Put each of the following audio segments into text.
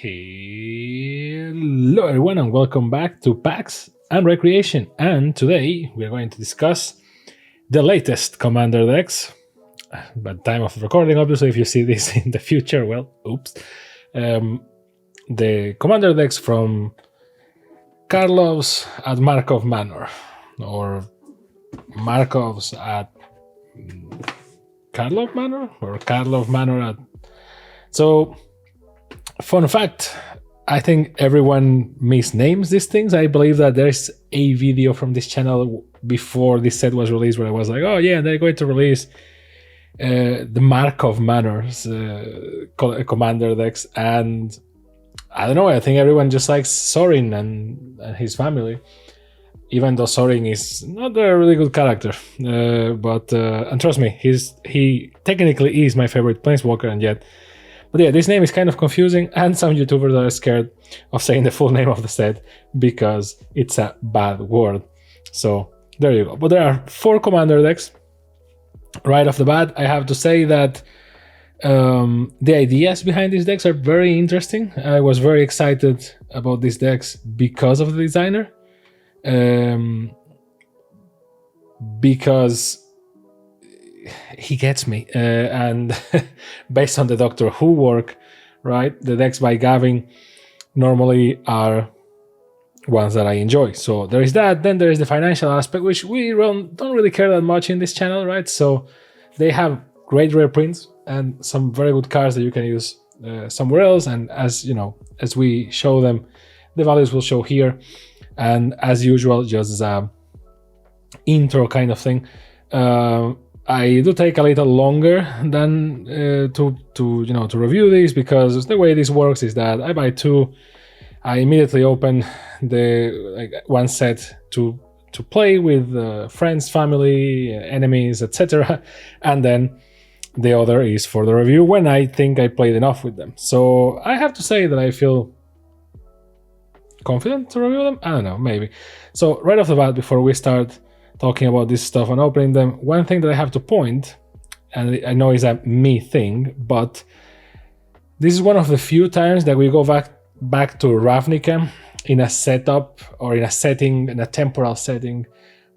Hello everyone and welcome back to PAX and Recreation, and today we are going to discuss the latest Commander decks. By the time of recording, obviously, if you see this in the future, well, oops. The Commander decks from Karlov's at Markov Manor, or Markov's at Karlov Manor, or Karlov Manor at... So, fun fact, I think everyone misnames these things. I believe that there's a video from this channel before this set was released where I was like, oh yeah, they're going to release the Markov Manor's Commander decks, and I don't know, I think everyone just likes Sorin and his family, even though Sorin is not a really good character. And trust me, he technically is my favorite Planeswalker, and yet... But yeah, this name is kind of confusing, and some YouTubers are scared of saying the full name of the set because it's a bad word. So there you go. But there are 4 Commander decks. Right off the bat, I have to say that the ideas behind these decks are very interesting. I was very excited about these decks because of the designer. Because he gets me, and based on the Doctor Who work, right, the decks by Gavin normally are ones that I enjoy. So there is that. Then there is the financial aspect, which we don't really care that much in this channel, right? So they have great rare prints and some very good cards that you can use somewhere else, and as you know, as we show them, the values will show here. And as usual, just as a intro kind of thing, I do take a little longer than to review these, because the way this works is that I buy 2, I immediately open the one set to play with friends, family, enemies, etc., and then the other is for the review when I think I played enough with them. So I have to say that I feel confident to review them. I don't know, maybe. So right off the bat, before we start talking about this stuff and opening them, one thing that I have to point, and I know is a me thing, but this is one of the few times that we go back to Ravnica in a setup or in a setting, in a temporal setting,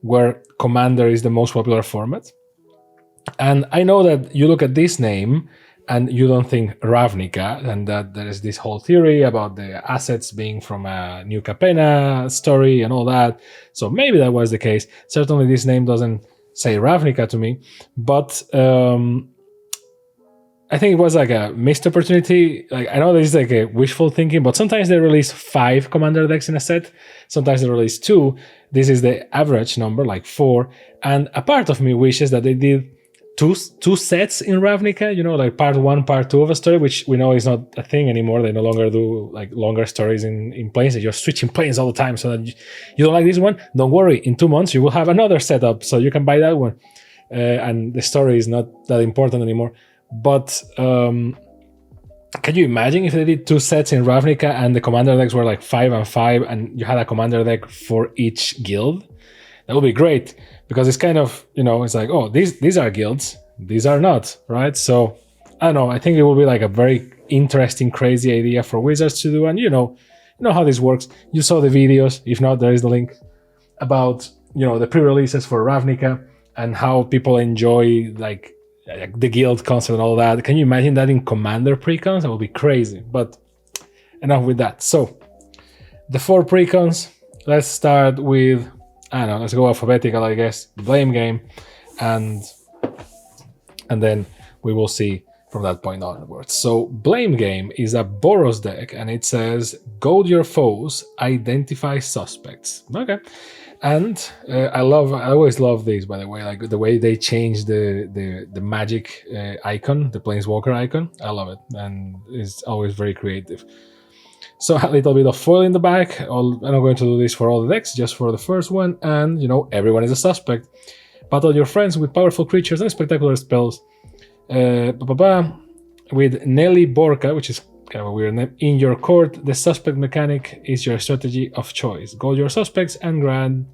where Commander is the most popular format. And I know that you look at this name and you don't think Ravnica, and that there is this whole theory about the assets being from a New Capenna story and all that. So maybe that was the case. Certainly this name doesn't say Ravnica to me, but I think it was like a missed opportunity. Like, I know this is like a wishful thinking, but sometimes they release 5 Commander decks in a set. Sometimes they release 2. This is the average number, like 4. And a part of me wishes that they did two sets in Ravnica, like part 1, part 2 of a story, which we know is not a thing anymore. They no longer do like longer stories in planes. You're switching planes all the time. So that you don't like this one, don't worry. In 2 months, you will have another setup, so you can buy that one. And the story is not that important anymore. But can you imagine if they did 2 sets in Ravnica and the Commander decks were like 5 and 5, and you had a Commander deck for each guild? That would be great, because it's kind of, it's like, oh, these are guilds, these are not, right? So, I don't know, I think it will be like a very interesting, crazy idea for Wizards to do, and you know how this works. You saw the videos, if not, there is the link, about, the pre-releases for Ravnica, and how people enjoy, like the guild concept and all that. Can you imagine that in Commander precons? That would be crazy, but enough with that. So, the 4 precons, let's start with... I don't know, let's go alphabetical, I guess. Blame game, and then we will see from that point onwards. So Blame game is a Boros deck, and it says goad your foes, identify suspects. Okay, and I always love these, by the way, like the way they change the magic icon, the Planeswalker icon. I love it, and it's always very creative. So a little bit of foil in the back. I'm not going to do this for all the decks, just for the first one. And, everyone is a suspect. Battle your friends with powerful creatures and spectacular spells. With Nelly Borka, which is kind of a weird name. In your court, the suspect mechanic is your strategy of choice. Goad your suspects and grant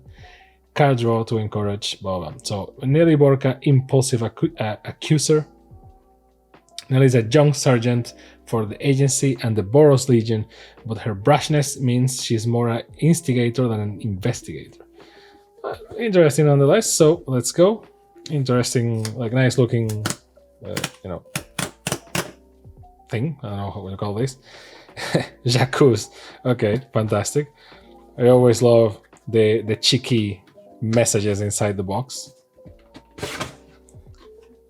card draw to encourage Boba. So Nelly Borka, Impulsive Accuser. Nelly's a young sergeant for the agency and the Boros Legion, but her brashness means she's more an instigator than an investigator. Interesting nonetheless, so let's go. Interesting, like nice looking, thing. I don't know what you call this. Jacuz. Okay, fantastic. I always love the cheeky messages inside the box.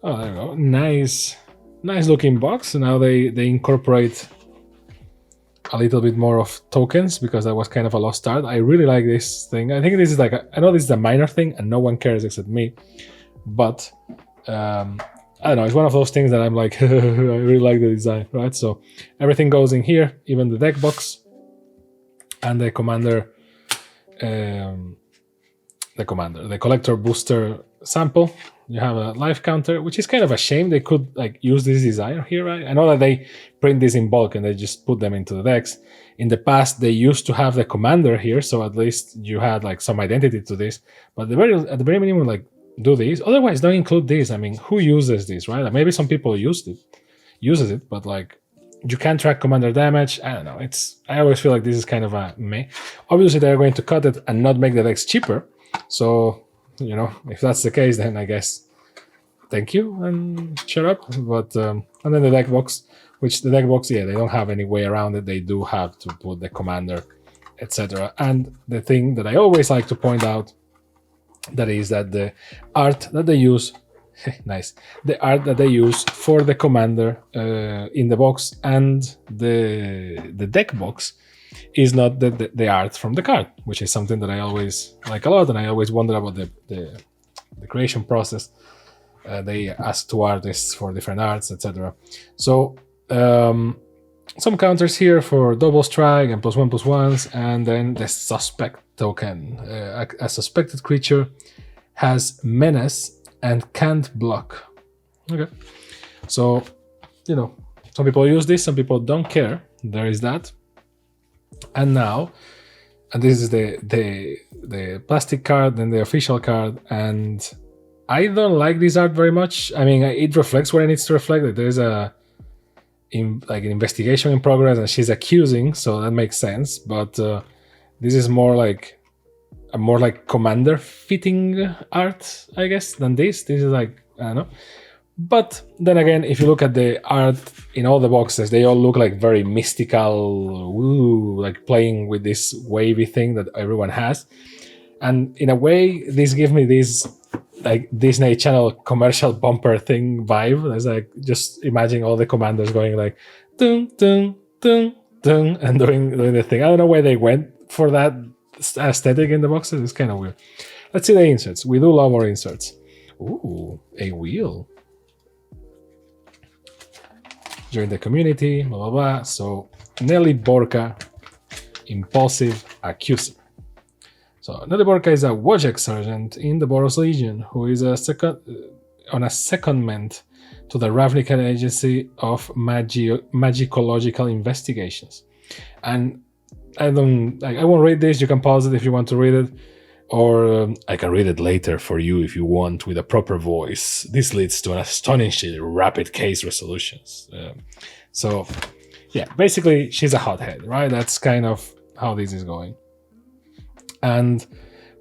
Oh, there we go. Nice looking box. Now they incorporate a little bit more of tokens because that was kind of a lost art. I really like this thing. I think this is like I know this is a minor thing and no one cares except me, but I don't know. It's one of those things that I'm like, I really like the design, right? So everything goes in here, even the deck box and the collector booster sample. You have a life counter, which is kind of a shame. They could like use this design here, right? I know that they print this in bulk and they just put them into the decks. In the past, they used to have the commander here, so at least you had like some identity to this. But at the very minimum, like do these. Otherwise, don't include this. I mean, who uses this, right? Like, maybe some people uses it, but like you can't track commander damage. I don't know. I always feel like this is kind of a meh. Obviously, they're going to cut it and not make the decks cheaper. So, if that's the case, then I guess thank you and shut up. But and then the deck box, yeah, they don't have any way around it. They do have to put the commander, etc. And the thing that I always like to point out that is that the art that they use, nice, the art that they use for the commander in the box and the deck box is not the art from the card, which is something that I always like a lot, and I always wonder about the creation process. They ask two artists for different arts, etc. So some counters here for double strike and +1/+1s, and then the suspect token. A suspected creature has menace and can't block. Okay, so some people use this, some people don't care. There is that. And now, and this is the plastic card, then the official card, and I don't like this art very much. I mean, it reflects what it needs to reflect. That there is an investigation in progress, and she's accusing, so that makes sense. But this is more like commander fitting art, I guess, than this. This is like, I don't know. But then again, if you look at the art in all the boxes, they all look like very mystical, like playing with this wavy thing that everyone has. And in a way, this gives me this like Disney Channel commercial bumper thing vibe. It's like just imagine all the commanders going like dun dun dun dun and doing the thing. I don't know where they went for that aesthetic in the boxes. It's kind of weird. Let's see the inserts. We do love our inserts. Ooh, a wheel. Join the community, blah, blah, blah. So, Nelly Borka, impulsive accuser. So, Nelly Borka is a Wojek sergeant in the Boros Legion who is on a secondment to the Ravnica Agency of Magicological Investigations. And I won't read this. You can pause it if you want to read it. Or I can read it later for you if you want with a proper voice. This leads to an astonishingly rapid case resolutions. So, yeah, basically she's a hothead, right? That's kind of how this is going. And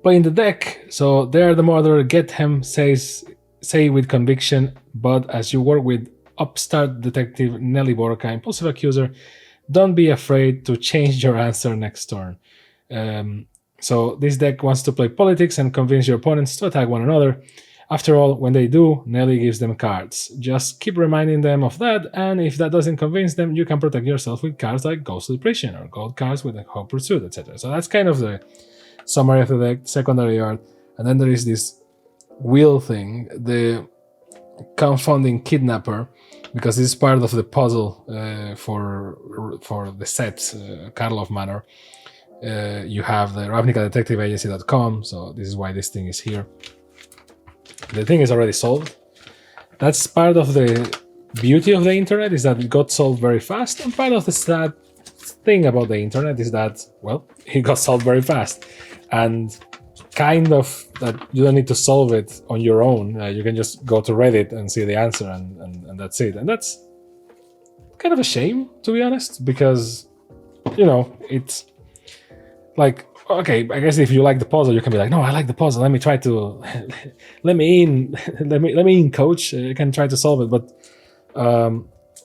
but in the deck, so there the murderer get him say with conviction, but as you work with upstart detective Nelly Borka, impulsive accuser, don't be afraid to change your answer next turn. So this deck wants to play politics and convince your opponents to attack one another. After all, when they do, Nelly gives them cards. Just keep reminding them of that, and if that doesn't convince them, you can protect yourself with cards like Ghostly Prisoner or gold cards with Hot Pursuit, etc. So that's kind of the summary of the deck, secondary art. And then there is this wheel thing, the confounding kidnapper, because this is part of the puzzle for the set, Karlov Manor. You have the ravnicadetectiveagency.com, so this is why this thing is here. The thing is already solved. That's part of the beauty of the internet, is that it got solved very fast, and part of the sad thing about the internet is that, well, it got solved very fast, and kind of that you don't need to solve it on your own. You can just go to Reddit and see the answer, and that's it. And that's kind of a shame, to be honest, because, you know, it's like, okay, I guess if you like the puzzle, you can be like, no, I like the puzzle. Let me try to, let me in, let me in, coach. I can try to solve it. But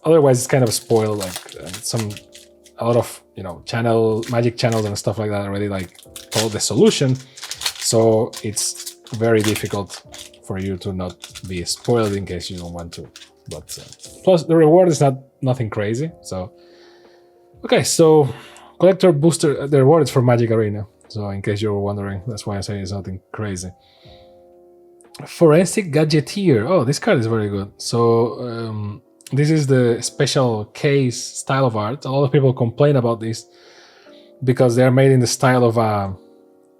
otherwise, it's kind of spoiled. Like a lot of, you know, magic channels and stuff like that already like told the solution. So it's very difficult for you to not be spoiled in case you don't want to. But plus the reward is nothing crazy. So okay, so collector booster, the reward is for Magic Arena. So in case you were wondering, that's why I say it's nothing crazy. Forensic Gadgeteer. Oh, this card is very good. So this is the special case style of art. A lot of people complain about this because they're made in the style of a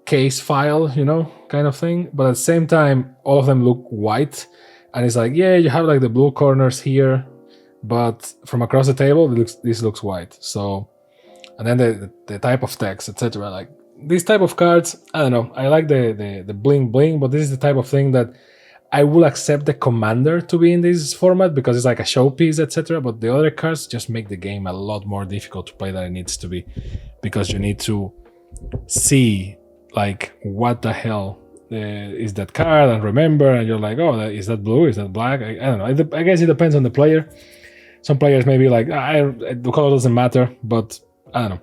case file, you know, kind of thing. But at the same time, all of them look white. And it's like, yeah, you have like the blue corners here, but from across the table, this looks white. So, and then the type of text, etc. Like this type of cards, I don't know. I like the bling bling, but this is the type of thing that I will accept the commander to be in this format because it's like a showpiece, etc. But the other cards just make the game a lot more difficult to play than it needs to be, because you need to see like what the hell is that card and remember, and you're like, oh, is that blue? Is that black? I don't know. I guess it depends on the player. Some players may be like, the color doesn't matter, but I don't know.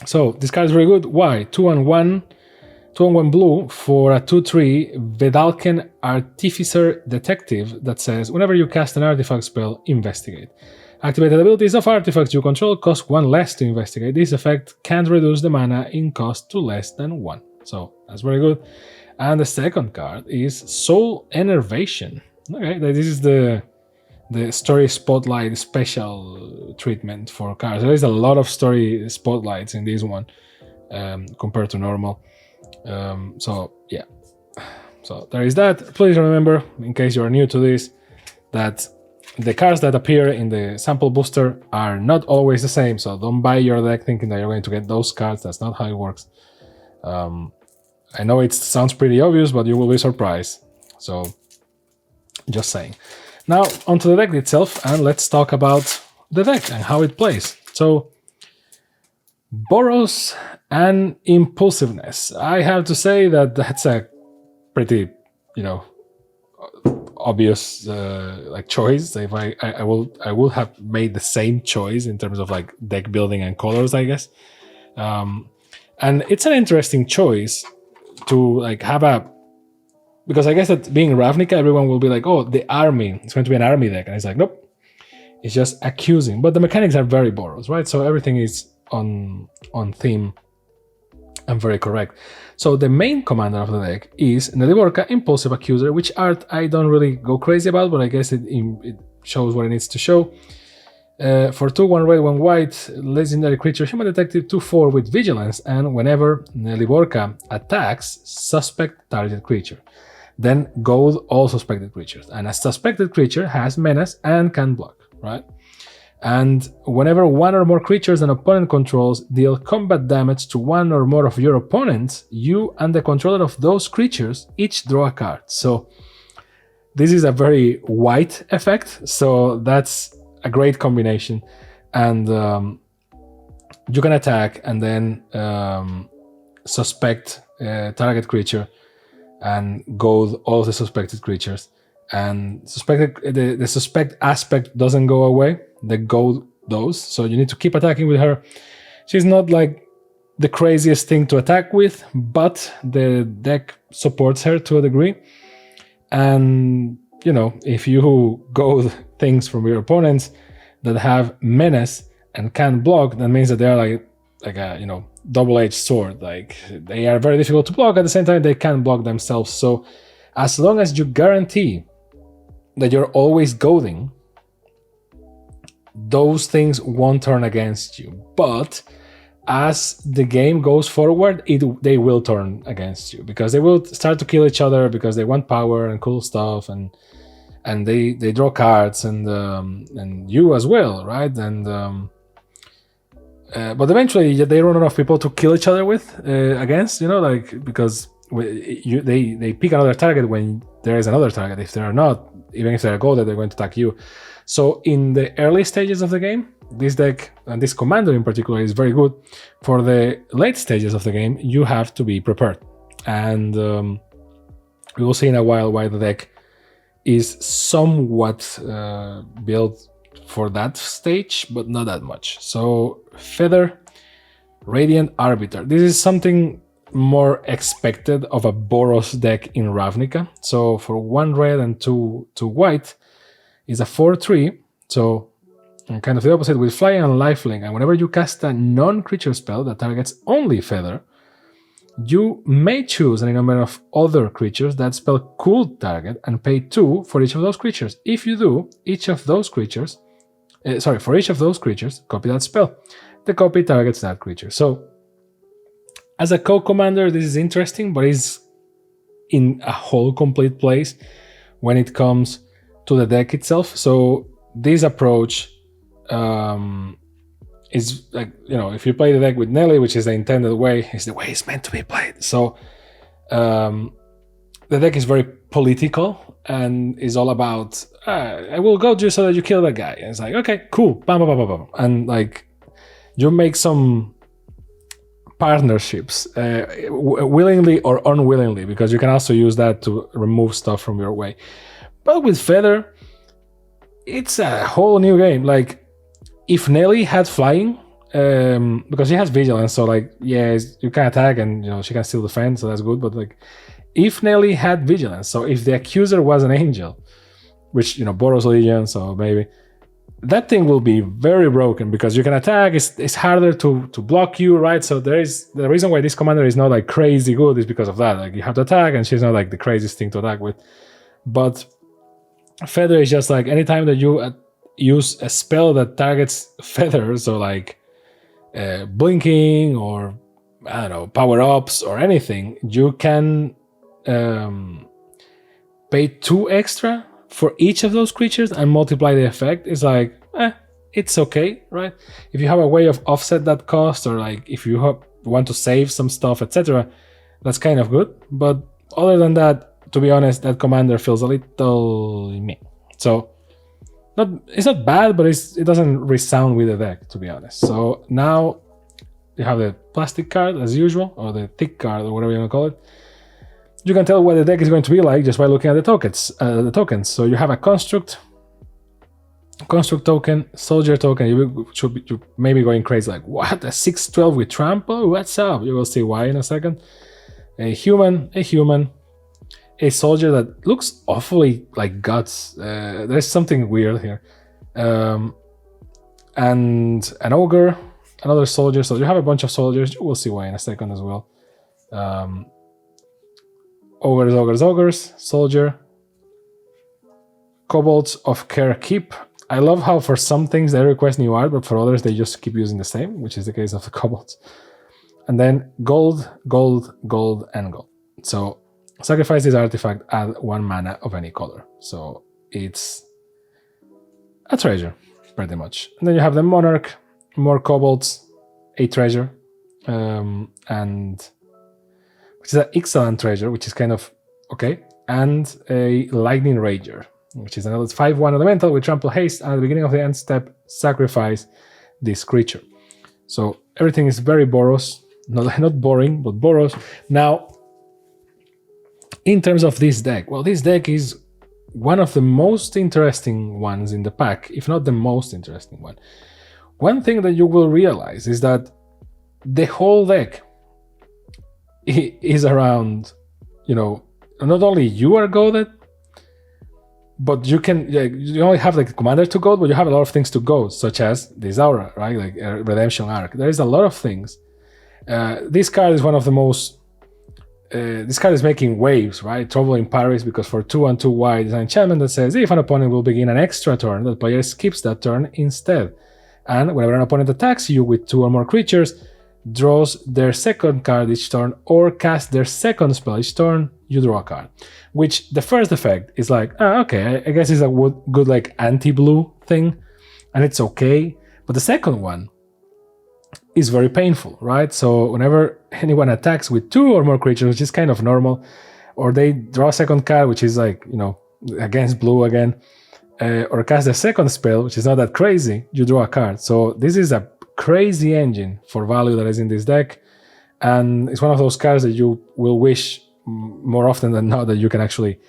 So this card is very good. Why? 2/1 blue for a 2/3 Vedalken Artificer Detective that says, whenever you cast an artifact spell, investigate. Activated abilities of artifacts you control cost 1 less to investigate. This effect can't reduce the mana in cost to less than 1. So that's very good. And the second card is Soul Enervation. Okay, this is the story spotlight special treatment for cards. There is a lot of story spotlights in this one compared to normal. So yeah, so there is that. Please remember, in case you are new to this, that the cards that appear in the sample booster are not always the same. So don't buy your deck thinking that you're going to get those cards. That's not how it works. I know it sounds pretty obvious, but you will be surprised. So just saying. Now onto the deck itself, and let's talk about the deck and how it plays. So Boros and Impulsiveness. I have to say that that's a pretty, you know, obvious like choice. If I will have made the same choice in terms of like deck building and colors, I guess. And it's an interesting choice to like have because I guess that being Ravnica, everyone will be like, oh, the army, it's going to be an army deck. And it's like, nope, it's just accusing. But the mechanics are very Boros, right? So everything is on theme and very correct. So the main commander of the deck is Nelivorka, Impulsive Accuser, which art I don't really go crazy about, but I guess it shows what it needs to show. For 2, 1 red, 1 white, legendary creature, human detective, 2/4 with vigilance, and whenever Nelivorka attacks, suspect target creature. Then gold all suspected creatures. And a suspected creature has menace and can block, right? And whenever 1 or more creatures an opponent controls deal combat damage to 1 or more of your opponents, you and the controller of those creatures each draw a card. So this is a very white effect, so that's a great combination. And you can attack and then suspect target creature and gold all the suspected creatures. And the suspect aspect doesn't go away, the gold does. So you need to keep attacking with her. She's not like the craziest thing to attack with, but the deck supports her to a degree. And you know, if you gold things from your opponents that have menace and can't block, that means that they are like a, you know, double-edged sword. Like they are very difficult to block, at the same time they can't block themselves. So as long as you guarantee that you're always goading, those things won't turn against you. But as the game goes forward, they will turn against you, because they will start to kill each other because they want power and cool stuff, and they draw cards, and you as well, right? And but eventually they run out of people to kill each other with against, you know, like, because they pick another target when there is another target. If they are not, even if they're golded, they're going to attack you. So in the early stages of the game, this deck, and this commander in particular, is very good. For the late stages of the game, you have to be prepared. And we will see in a while why the deck is somewhat built for that stage, but not that much. So Feather, Radiant Arbiter. This is something more expected of a Boros deck in Ravnica. So for 1 red and 2 white is a 4/3. So kind of the opposite with Fly and Lifelink. And whenever you cast a non-creature spell that targets only Feather, you may choose any number of other creatures that spell could target and pay 2 for each of those creatures. If you do, each of those creatures, for each of those creatures, copy that spell. The copy targets that creature. So as a co-commander, this is interesting, but it's in a whole complete place when it comes to the deck itself. So this approach is like, if you play the deck with Nelly, which is the intended way, is the way it's meant to be played. So the deck is very political and is all about, I will goad you so that you kill that guy. And it's like, okay, cool, bam, bam, bam, bam. And like, you make some partnerships, willingly or unwillingly, because you can also use that to remove stuff from your way. But with Feather, it's a whole new game. Like, if Nelly had flying, because she has vigilance, so like, yes, you can attack and she can still defend, so that's good. But like, if Nelly had vigilance, so if the accuser was an angel, which Boros Legion, so maybe that thing will be very broken because you can attack. It's harder to block you, right? So there is the reason why this commander is not like crazy good is because of that. Like, you have to attack, and she's not like the craziest thing to attack with. But Feather is just like anytime that you use a spell that targets feathers, or like blinking, or I don't know, power-ups or anything, you can pay 2 extra for each of those creatures and multiply the effect. It's like, it's okay, right? If you have a way of offset that cost, or like if you want to save some stuff, etc., that's kind of good. But other than that, to be honest, that commander feels a little meh. So it's not bad, but it doesn't resound with the deck, to be honest. So now you have the plastic card as usual, or the thick card, or whatever you want to call it. You can tell what the deck is going to be like just by looking at the tokens. So you have a construct token, soldier token. You may be going crazy, like, what, a 6/12 with trample? What's up? You will see why in a second. A human, a soldier that looks awfully like guts. There's something weird here. And an ogre, another soldier. So you have a bunch of soldiers. You will see why in a second as well. Ogres, soldier. Kobolds of Care Keep. I love how for some things they request new art, but for others they just keep using the same, which is the case of the kobolds. And then gold, and gold. So sacrifice this artifact, add 1 mana of any color. So it's a treasure, pretty much. And then you have the monarch, more kobolds, a treasure, and which is an excellent treasure, which is kind of okay, and a lightning rager, which is another 5/1 elemental with trample haste, and at the beginning of the end step, sacrifice this creature. So everything is very Boros, not boring, but Boros. Now, in terms of this deck, well, this deck is one of the most interesting ones in the pack, if not the most interesting one. One thing that you will realize is that the whole deck is around, not only you are goaded, but you only have like commander to goad, but you have a lot of things to goad, such as this aura, right? Like a redemption arc. There is a lot of things. This card is one of the most. This card is making waves, right? Trouble in Paris, because for 2 and 2 white, it's an enchantment that says if an opponent will begin an extra turn, the player skips that turn instead. And whenever an opponent attacks you with 2 or more creatures, draws their second card each turn, or casts their second spell each turn, you draw a card. Which the first effect is like, okay, I guess it's a good like anti-blue thing, and it's okay. But the second one is very painful, right? So whenever anyone attacks with 2 or more creatures, which is kind of normal, or they draw a second card, which is like, against blue again, or cast a second spell, which is not that crazy, you draw a card. So this is a crazy engine for value that is in this deck, and it's one of those cards that you will wish more often than not that you can actually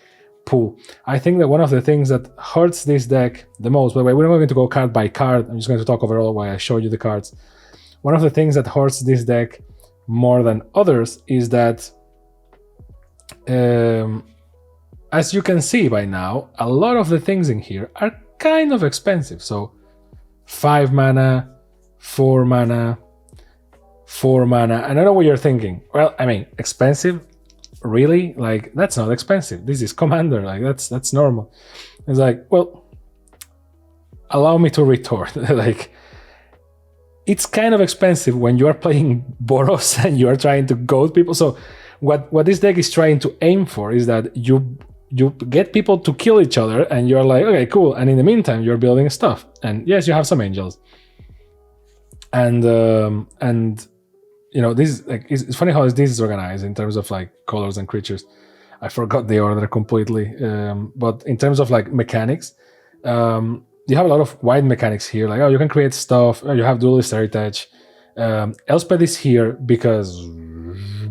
pull. I think that one of the things that hurts this deck the most, by the way, we're not going to go card by card, I'm just going to talk overall while I show you the cards. One of the things that hurts this deck more than others is that, as you can see by now, a lot of the things in here are kind of expensive. So 5 mana, 4 mana, 4 mana. And I know what you're thinking. Well, I mean, expensive? Really? Like, that's not expensive. This is Commander. Like, that's normal. It's like, well, allow me to retort. Like, it's kind of expensive when you are playing Boros and you are trying to goad people. So what this deck is trying to aim for is that you get people to kill each other, and you're like, okay, cool. And in the meantime, you're building stuff. And yes, you have some angels. And this, like, it's funny how this is organized in terms of like colors and creatures. I forgot the order completely. But in terms of like mechanics, you have a lot of white mechanics here. Like, you can create stuff. You have duelist heritage. Elspeth is here because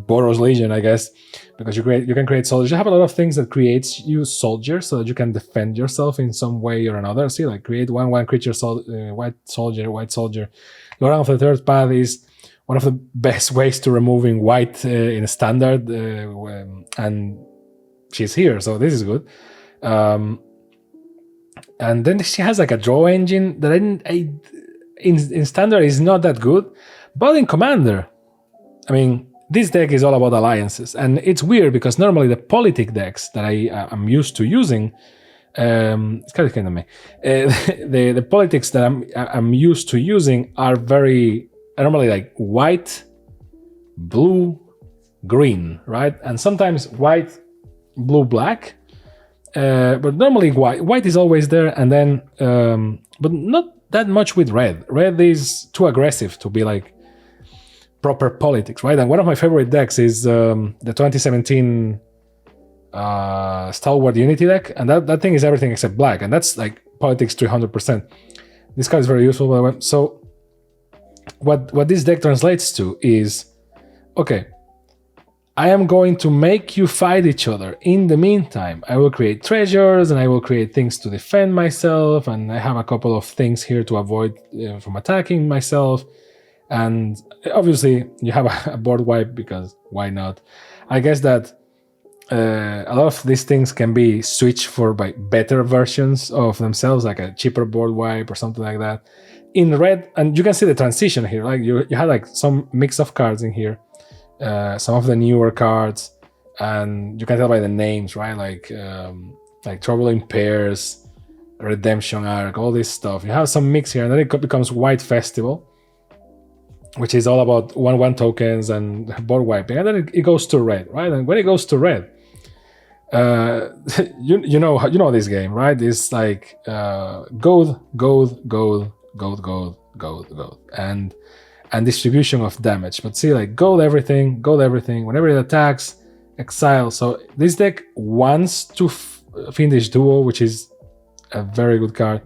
Boros Legion, I guess, because you can create soldiers. You have a lot of things that creates you soldiers so that you can defend yourself in some way or another. See, like create 1/1 creature, white soldier. Lord of the Third Path is one of the best ways to removing white in a standard, and she's here, so this is good. And then she has like a draw engine that in standard is not that good, but in Commander, I mean, this deck is all about alliances, and it's weird because normally the politic decks that I'm used to using, it's kind of me. The politics that I'm used to using are very normally like white, blue, green, right? And sometimes white, blue, black. But normally white is always there, and then but not that much with red. Red is too aggressive to be like proper politics, right? And one of my favorite decks is the 2017 Stalwart Unity deck, and that thing is everything except black, and that's like politics 300%. This card is very useful, by the way. So what this deck translates to is, okay, I am going to make you fight each other. In the meantime, I will create treasures and I will create things to defend myself, and I have a couple of things here to avoid from attacking myself. And obviously, you have a board wipe because why not? I guess that a lot of these things can be switched for by better versions of themselves, like a cheaper board wipe or something like that. In red, and you can see the transition here. Like you had like some mix of cards in here. Some of the newer cards, and you can tell by the names, right? Like Trouble in Pairs, Redemption Arc, all this stuff. You have some mix here, and then it becomes White Festival, which is all about 1/1 tokens and board wiping, and then it goes to red, right? And when it goes to red, you know this game, right? It's like gold, and distribution of damage. But see, like gold everything. Whenever it attacks, exile. So this deck wants to finish duo, which is a very good card.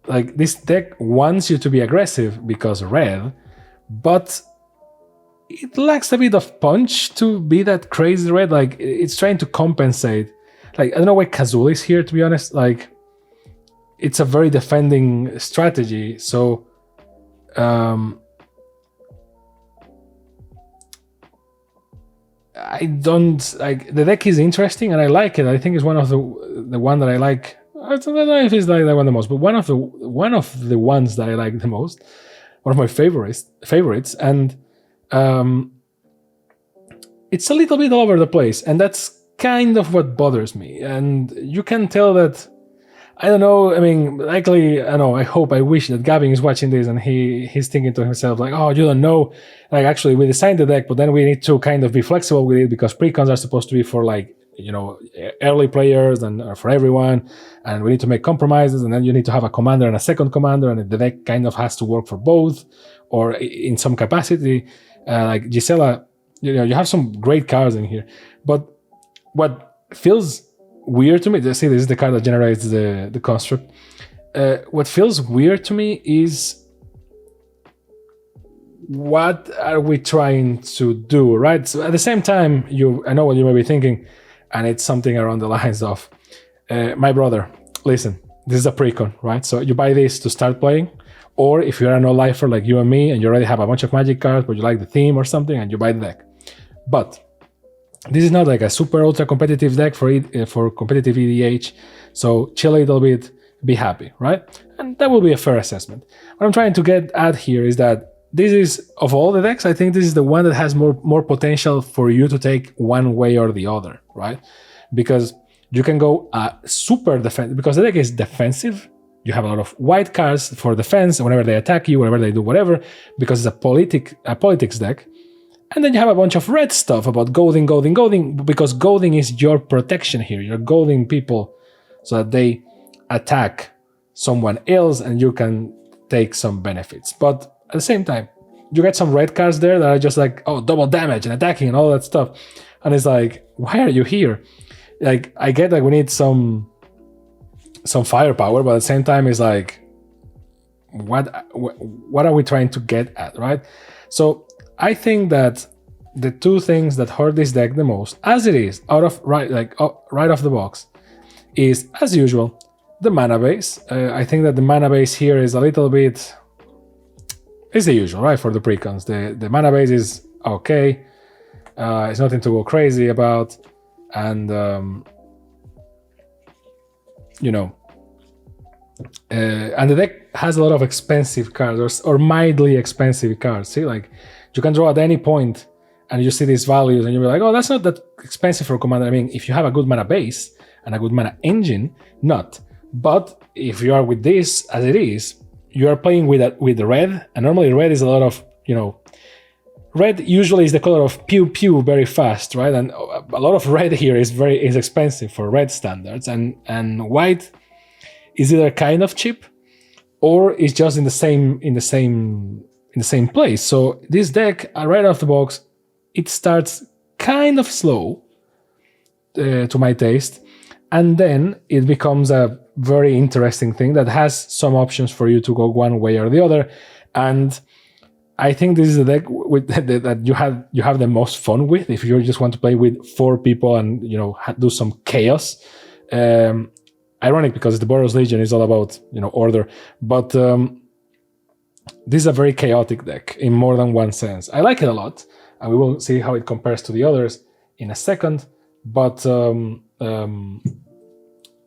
Like this deck wants you to be aggressive because red, but it lacks a bit of punch to be that crazy red. Like it's trying to compensate. Like I don't know why Kazul is here, to be honest. Like it's a very defending strategy. So I don't like the deck is interesting and I like it. I think it's one of the one that I like. I don't know if it's like that one the most, but one of the ones that I like the most, one of my favorites, and it's a little bit all over the place, and that's kind of what bothers me. And you can tell that. I don't know. I mean, likely, I wish that Gavin is watching this and he's thinking to himself like, oh, you don't know. Like, actually, we designed the deck, but then we need to kind of be flexible with it because precons are supposed to be for like early players and for everyone, and we need to make compromises, and then you need to have a commander and a second commander, and the deck kind of has to work for both, or in some capacity. Like Gisela, you have some great cards in here, but what feels weird to me, see, this is the card that generates the construct. What feels weird to me is, what are we trying to do, right? So at the same time, I know what you may be thinking, and it's something around the lines of, my brother, listen, this is a PreCon, right? So you buy this to start playing, or if you're a no-lifer like you and me, and you already have a bunch of Magic cards, but you like the theme or something, and you buy the deck. But this is not like a super ultra competitive deck for competitive EDH, so chill a little bit, be happy, right? And that will be a fair assessment. What I'm trying to get at here is that this is, of all the decks, I think this is the one that has more potential for you to take one way or the other, right? Because you can go super defensive, because the deck is defensive. You have a lot of white cards for defense whenever they attack you, whenever they do whatever, because it's a politics deck. And then you have a bunch of red stuff about goading, because goading is your protection here. You're goading people so that they attack someone else and you can take some benefits. But at the same time, you get some red cards there that are just like, oh, double damage and attacking and all that stuff. And it's like, why are you here? Like, I get that we need some firepower, but at the same time, it's like, what are we trying to get at, right? So I think that the two things that hurt this deck the most, as it is, right off the box, is, as usual, the mana base. I think that the mana base here is a little bit... It's the usual, right, for the precons. The mana base is okay. It's nothing to go crazy about. And, and the deck has a lot of expensive cards, or mildly expensive cards. See, like, you can draw at any point and you see these values and you'll be like, oh, that's not that expensive for commander. I mean, if you have a good mana base and a good mana engine, not. But if you are with this as it is, you are playing with red, and normally red is a lot of, red usually is the color of pew pew very fast, right? And a lot of red here is expensive for red standards, and white is either kind of cheap or is just in the same place. So this deck, right off the box, it starts kind of slow to my taste, and then it becomes a very interesting thing that has some options for you to go one way or the other. And I think this is the deck that you have the most fun with if you just want to play with 4 people and do some chaos. Ironic, because the Boros Legion is all about order, but this is a very chaotic deck in more than one sense. I like it a lot, and we will see how it compares to the others in a second. But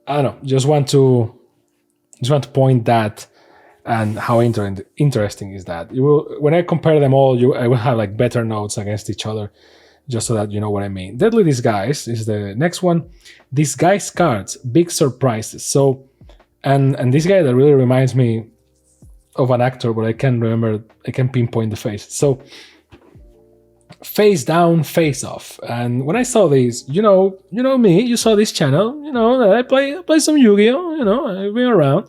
I don't know. Just want to point that, and how interesting is that. When I compare them all, I will have like better notes against each other, just so that you know what I mean. Deadly Disguise is the next one. Disguise cards, big surprises. So, and this guy that really reminds me of an actor, but I can't pinpoint the face. So, face down, face off. And when I saw these, you know me, you saw this channel, I play some Yu-Gi-Oh, I've been around.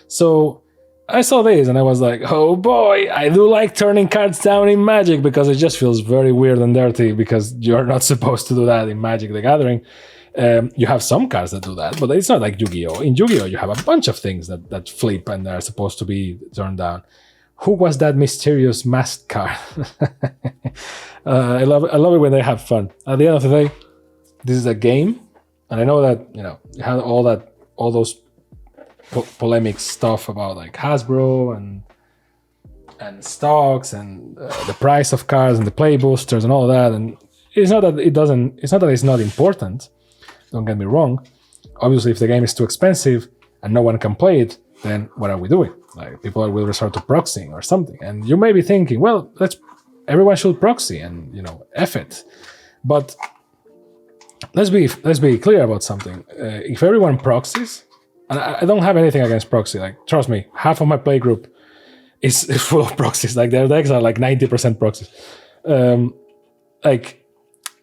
So I saw this and I was like, oh boy, I do like turning cards down in Magic, because it just feels very weird and dirty, because you're not supposed to do that in Magic the Gathering. You have some cards that do that, but it's not like Yu-Gi-Oh. In Yu-Gi-Oh, you have a bunch of things that flip and are supposed to be turned down. Who was that mysterious masked card? I love it when they have fun. At the end of the day, this is a game, and I know that you had all those polemic stuff about like Hasbro and stocks and the price of cards and the play boosters and all that. And it's not that it's not important. Don't get me wrong. Obviously, if the game is too expensive and no one can play it, then what are we doing? Like, people will resort to proxying or something. And you may be thinking, well, everyone should proxy and F it. But let's be clear about something. If everyone proxies, and I don't have anything against proxy. Like, trust me, half of my play group is full of proxies. Like, their decks are like 90% proxies. Like,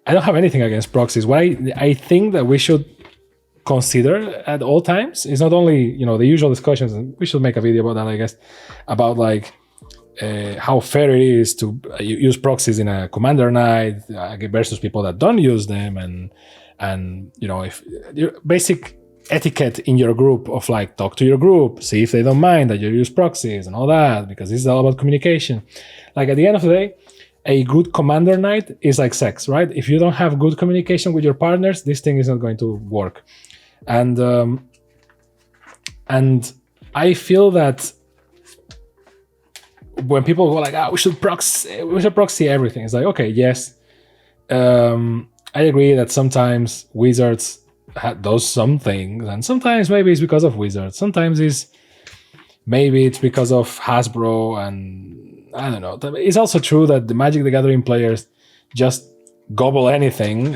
I don't have anything against proxies. What I think that we should consider at all times is not only the usual discussions, and we should make a video about that, I guess, about like how fair it is to use proxies in a commander night versus people that don't use them, and if your basic etiquette in your group of like talk to your group, see if they don't mind that you use proxies and all that, because this is all about communication. Like at the end of the day, a good commander night is like sex, right? If you don't have good communication with your partners, this thing is not going to work. And I feel that when people go like, we should proxy everything, it's like, okay, yes, I agree that sometimes Wizards does some things, and sometimes maybe it's because of Wizards, sometimes maybe it's because of Hasbro, and I don't know. It's also true that the Magic the Gathering players just gobble anything,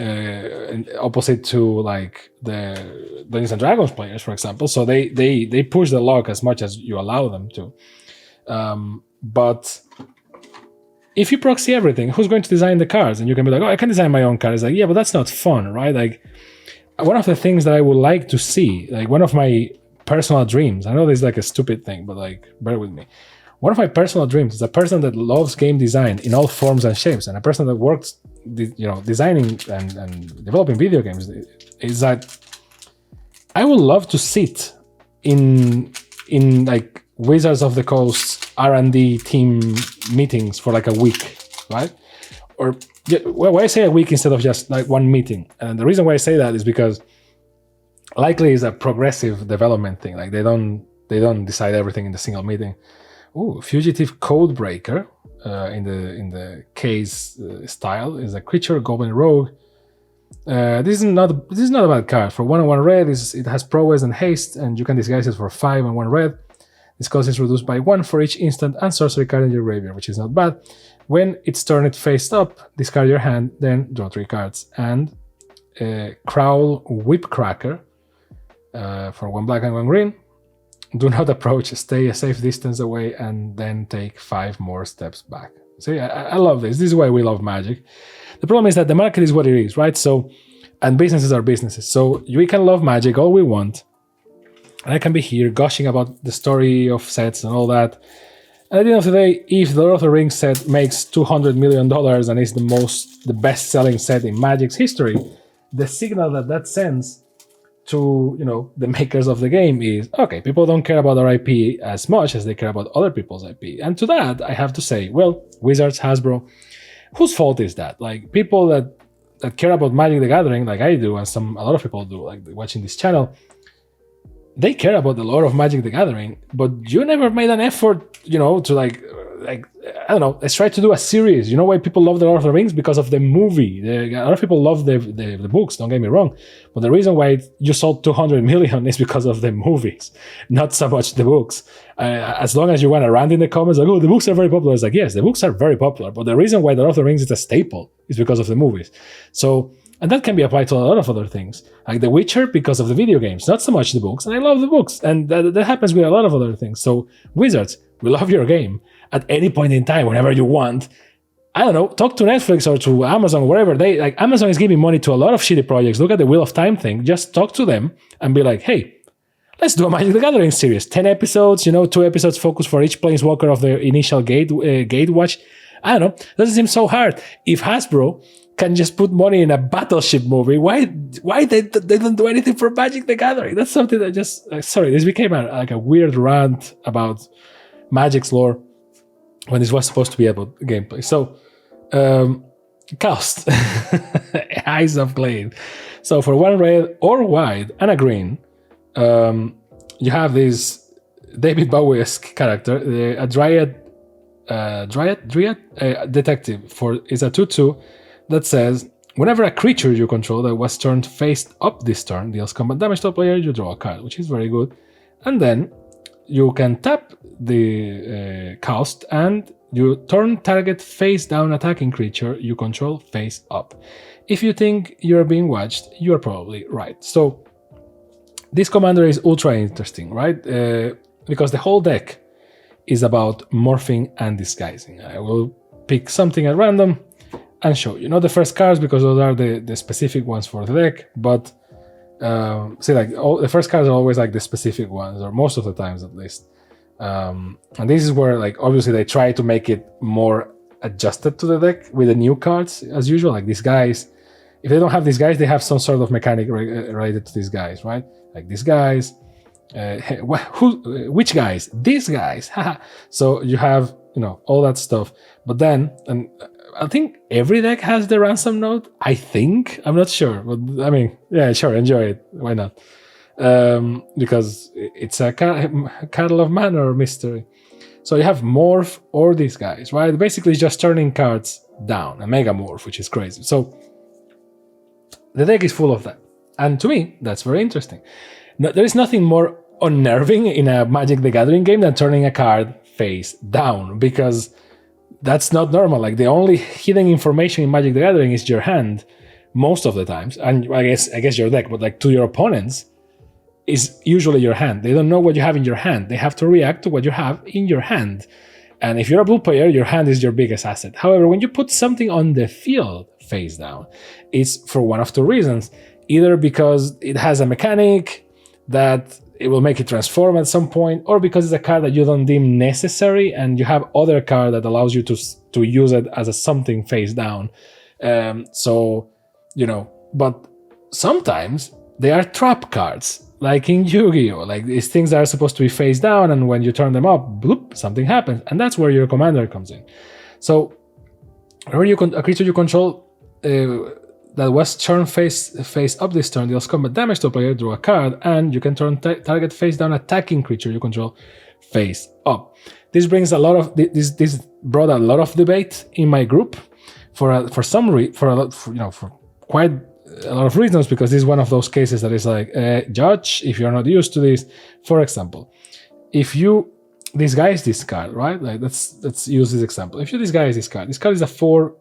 opposite to like the Dungeons and Dragons players, for example. So they push the luck as much as you allow them to. But if you proxy everything, who's going to design the cards? And you can be like, I can design my own cards. Like, yeah, but that's not fun, right? Like, one of the things that I would like to see, like one of my personal dreams, I know this is like a stupid thing, but like, bear with me. One of my personal dreams is a person that loves game design in all forms and shapes, and a person that works, designing and developing video games, is that I would love to sit in like Wizards of the Coast R&D team meetings for like a week, right? Or why I say a week instead of just like one meeting, and the reason why I say that is because likely is a progressive development thing. Like they don't decide everything in the single meeting. Ooh, Fugitive Codebreaker in the case style is a creature goblin rogue. This is not a bad card. For 1/1 red, it has prowess and haste, and you can disguise it for 5 and 1 red. This cost is reduced by 1 for each instant and sorcery card in your graveyard, which is not bad. When it's turned face up, discard your hand, then draw 3 cards. And Crowl Whipcracker for 1 black and 1 green. Do not approach, stay a safe distance away, and then take 5 more steps back. See, I love this. This is why we love Magic. The problem is that the market is what it is, right? So, and businesses are businesses. So we can love Magic all we want, and I can be here gushing about the story of sets and all that. And at the end of the day, if the Lord of the Rings set makes $200 million and is the best-selling set in Magic's history, the signal that sends to the makers of the game is, okay, people don't care about our IP as much as they care about other people's IP. And to that, I have to say, well, Wizards, Hasbro, whose fault is that? Like, people that care about Magic the Gathering, like I do, and a lot of people do, like watching this channel, they care about the lore of Magic the Gathering, but you never made an effort, to like I don't know, let's try to do a series. You know why people love the Lord of the Rings? Because of the movie. A lot of people love the books, don't get me wrong, but the reason why you sold 200 million is because of the movies, not so much the books. As long as you want to rant in the comments like, oh, the books are very popular, it's like, yes, the books are very popular, but the reason why the Lord of the Rings is a staple is because of the movies. So, and that can be applied to a lot of other things, like The Witcher, because of the video games, not so much the books. And I love the books, and that happens with a lot of other things. So, Wizards, we love your game at any point in time, whenever you want. I don't know, talk to Netflix or to Amazon, wherever. Amazon is giving money to a lot of shitty projects. Look at the Wheel of Time thing. Just talk to them and be like, hey, let's do a Magic the Gathering series. 10 episodes, 2 episodes focused for each planeswalker of the initial gate watch. I don't know. Doesn't seem so hard. If Hasbro can just put money in a Battleship movie, why they don't do anything for Magic the Gathering? That's something that just... sorry, this became a weird rant about Magic's lore when this was supposed to be about gameplay. So, cost. Eyes of Glade. So for 1 red or white and a green, you have this David Bowie-esque character, a Dryad detective. Is a 2/2 that says, whenever a creature you control that was turned face up this turn deals combat damage to a player, you draw a card, which is very good. And then you can tap the cost and you turn target face down attacking creature you control face up. If you think you're being watched, you're probably right. So this commander is ultra interesting, right? Because the whole deck is about morphing and disguising. I will pick something at random and show you. Not the first cards, because those are the specific ones for the deck, but see, like the first cards are always like the specific ones, or most of the times at least. And this is where, like, obviously they try to make it more adjusted to the deck with the new cards as usual. Like these guys, if they don't have these guys, they have some sort of mechanic related to these guys, right? Like these guys, which guys? These guys. So you have, all that stuff. But then, and I think every deck has the ransom note. I think, I'm not sure, but I mean, yeah, sure, enjoy it. Why not? Because it's a Karlov Manor mystery. So you have Morph or these guys, right? Basically just turning cards down, a Mega Morph, which is crazy. So the deck is full of that. And to me, that's very interesting. No, there is nothing more unnerving in a Magic the Gathering game than turning a card face down, because that's not normal. Like the only hidden information in Magic the Gathering is your hand most of the times. And I guess your deck, but like to your opponents, is usually your hand. They don't know what you have in your hand. They have to react to what you have in your hand. And if you're a blue player, your hand is your biggest asset. However, when you put something on the field face down, it's for one of two reasons. Either because it has a mechanic that it will make it transform at some point, or because it's a card that you don't deem necessary and you have other card that allows you to use it as a something face down. But sometimes they are trap cards. Like in Yu-Gi-Oh! Like these things are supposed to be face down, and when you turn them up, bloop, something happens. And that's where your commander comes in. So, whenever a creature you control that was turned face up this turn deals combat damage to a player, draw a card, and you can turn target face down attacking creature you control face up. This brings a lot of this brought a lot of debate in my group for quite a lot of reasons, because this is one of those cases that is like, judge, if you're not used to this. For example, if you disguise this card, right? Like let's use this example. If you disguise this card is a 4.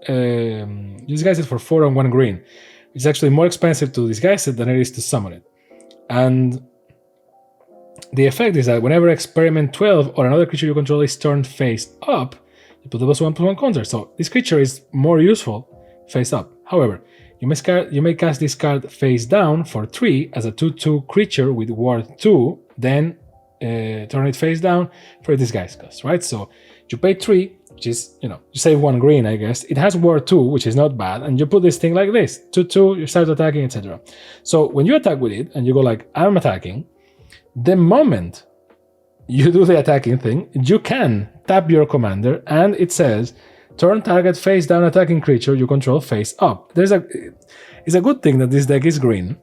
You disguise it for 4 and 1 green. It's actually more expensive to disguise it than it is to summon it. And the effect is that whenever Experiment 12 or another creature you control is turned face up, you put the +1/+1 counter. So this creature is more useful face up. However, you may cast this card face down for 3 as a 2/2 creature with Ward 2, then turn it face down for a disguise cost, right? So you pay 3, which is, you save 1 green, I guess. It has Ward 2, which is not bad, and you put this thing like this, 2/2, you start attacking, etc. So when you attack with it, and you go like, I'm attacking, the moment you do the attacking thing, you can tap your commander, and it says, turn target face down attacking creature you control face up. It's a good thing that this deck is green.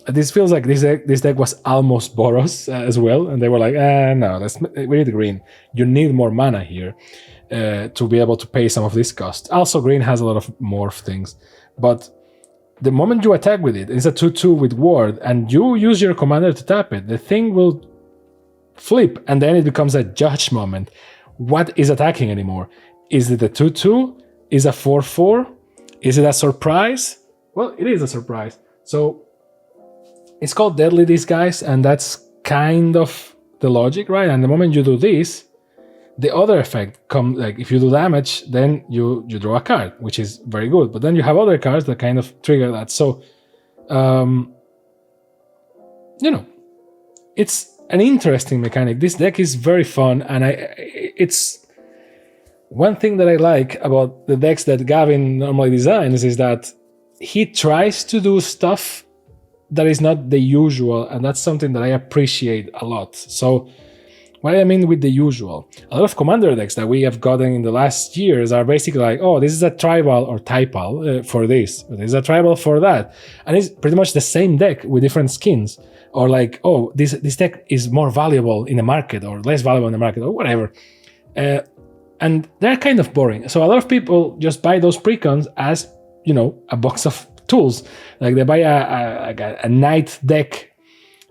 This feels like this deck was almost Boros as well, and they were like, no, we need green. You need more mana here to be able to pay some of this cost. Also, green has a lot of morph things, but the moment you attack with it, it's a 2/2 with ward, and you use your commander to tap it, the thing will flip, and then it becomes a judge moment. What is attacking anymore? Is it a 2/2? Is a 4/4? Is it a surprise? Well, it is a surprise. So it's called Deadly Disguise, and that's kind of the logic, right? And the moment you do this, the other effect comes, like if you do damage, then you draw a card, which is very good. But then you have other cards that kind of trigger that. So, it's an interesting mechanic. This deck is very fun, and it's one thing that I like about the decks that Gavin normally designs is that he tries to do stuff that is not the usual, and that's something that I appreciate a lot. So what do I mean with the usual? A lot of commander decks that we have gotten in the last years are basically like, oh, this is a tribal or typal for this, or this is a tribal for that. And it's pretty much the same deck with different skins. Or like, oh, this deck is more valuable in the market or less valuable in the market or whatever. And they're kind of boring. So a lot of people just buy those precons as, a box of tools. Like they buy a knight deck,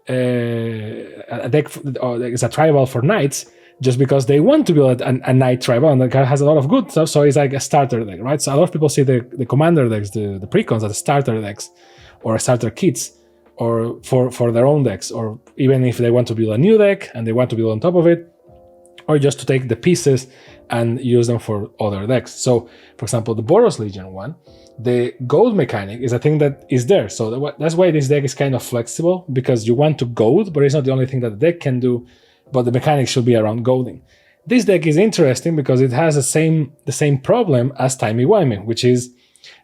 a deck, or it's a tribal for knights, just because they want to build a knight tribal, and the card has a lot of good stuff, so it's like a starter deck, right? So a lot of people see the commander decks, the precons, as starter decks, or starter kits, or for their own decks, or even if they want to build a new deck and they want to build on top of it, or just to take the pieces and use them for other decks. So, for example, the Boros Legion one, the gold mechanic is a thing that is there. So that's why this deck is kind of flexible, because you want to gold, but it's not the only thing that the deck can do, but the mechanics should be around golding. This deck is interesting because it has the same problem as Timey-Wimey, which is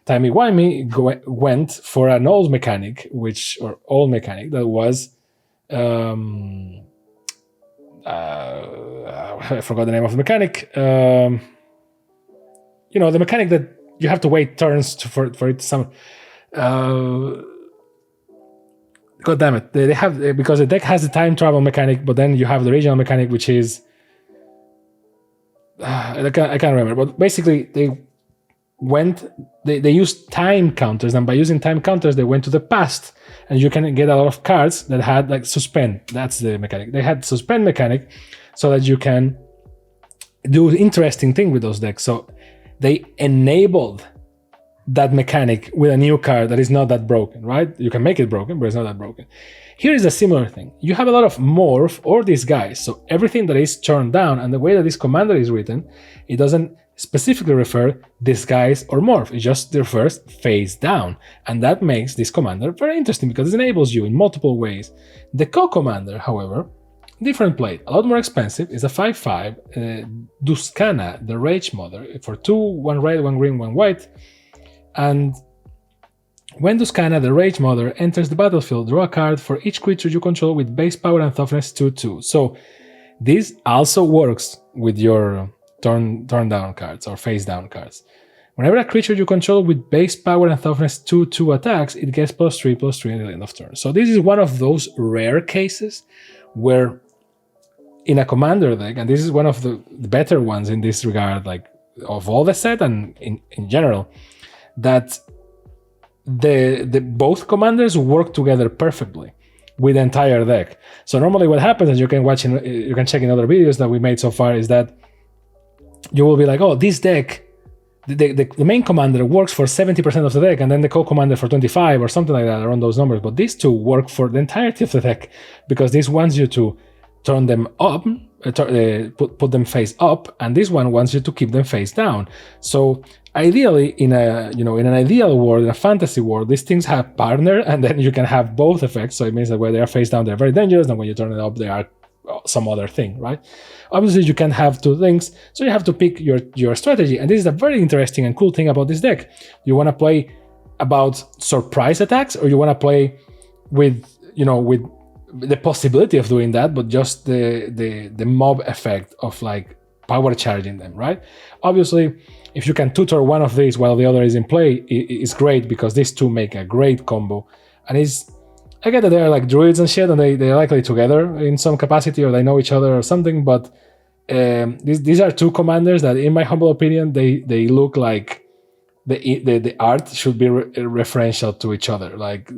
Timey-Wimey went for an old mechanic, that was I forgot the name of the mechanic. The mechanic that you have to wait turns for it to summon. God damn it! They have, because the deck has the time travel mechanic, but then you have the regional mechanic, which is I can't remember. But basically, they used time counters, and by using time counters, they went to the past, and you can get a lot of cards that had like suspend. That's the mechanic. They had suspend mechanic, so that you can do interesting thing with those decks. So they enabled that mechanic with a new card that is not that broken, right? You can make it broken, but it's not that broken. Here is a similar thing. You have a lot of morph or disguise. So everything that is turned down, and the way that this commander is written, it doesn't specifically refer disguise or morph. It just refers face down. And that makes this commander very interesting because it enables you in multiple ways. The co-commander, however, different play, a lot more expensive, is a 5/5 Duskana, the Rage Mother, for 2, 1 red, 1 green, 1 white. And when Duskana, the Rage Mother, enters the battlefield, draw a card for each creature you control with base power and toughness 2/2. So this also works with your turn down cards or face down cards. Whenever a creature you control with base power and toughness 2/2 attacks, it gets +3/+3 at the end of turn. So this is one of those rare cases where in a commander deck, and this is one of the better ones in this regard, like of all the set and in general, that the both commanders work together perfectly with the entire deck. So normally what happens, as you can check in other videos that we made so far, is that you will be like, oh, this deck, the main commander works for 70% of the deck, and then the co-commander for 25 or something like that, around those numbers. But these two work for the entirety of the deck, because this wants you to turn them up, put them face up, and this one wants you to keep them face down. So ideally, in an ideal world, in a fantasy world, these things have partner, and then you can have both effects. So it means that when they are face down, they're very dangerous, and when you turn it up, they are some other thing, right? Obviously, you can have two things, so you have to pick your strategy. And this is a very interesting and cool thing about this deck. You want to play about surprise attacks, or you want to play with the possibility of doing that, but just the mob effect of like power charging them, right? Obviously, if you can tutor one of these while the other is in play, it's great, because these two make a great combo. And I get that they're like druids and shit, and they're likely together in some capacity, or they know each other or something, but these are two commanders that, in my humble opinion, they look like the art should be referential to each other. Like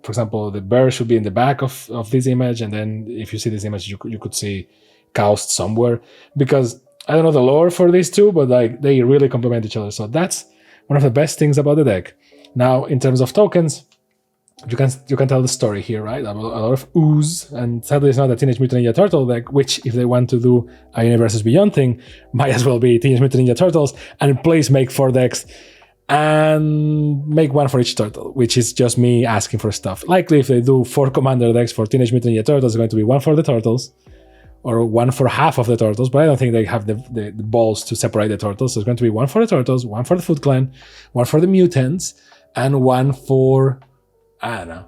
for example, the bear should be in the back of this image, and then if you see this image, you could see Kaust somewhere, because I don't know the lore for these two, but like they really complement each other. So that's one of the best things about the deck. Now, in terms of tokens, you can tell the story here, right? A lot of ooze, and sadly it's not a Teenage Mutant Ninja Turtle deck, which, if they want to do a Universes Beyond thing, might as well be Teenage Mutant Ninja Turtles, and please make 4 decks and make 1 for each turtle, which is just me asking for stuff. Likely, if they do 4 commander decks for Teenage Mutant Ninja Turtles, it's going to be 1 for the turtles, or 1 for half of the turtles, but I don't think they have the balls to separate the turtles. So it's going to be 1 for the turtles, 1 for the Foot Clan, 1 for the mutants, and 1 for, I don't know,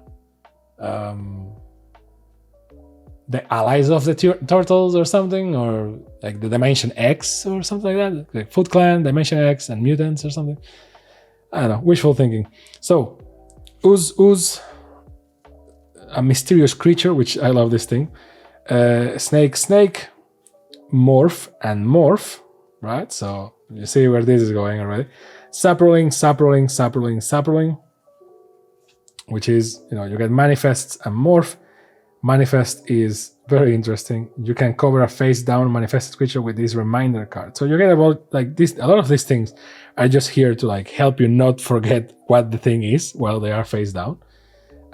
the allies of the turtles or something, or like the Dimension X or something like that, like Foot Clan, Dimension X, and mutants or something. I don't know, wishful thinking. So, Ooze, a mysterious creature, which I love this thing. Snake, morph, and morph, right? So you see where this is going already. Saproling, which is, you get manifests and morph. Manifest is very interesting. You can cover a face down manifested creature with this reminder card. So you get about like this. A lot of these things are just here to like help you not forget what the thing is while they are face down.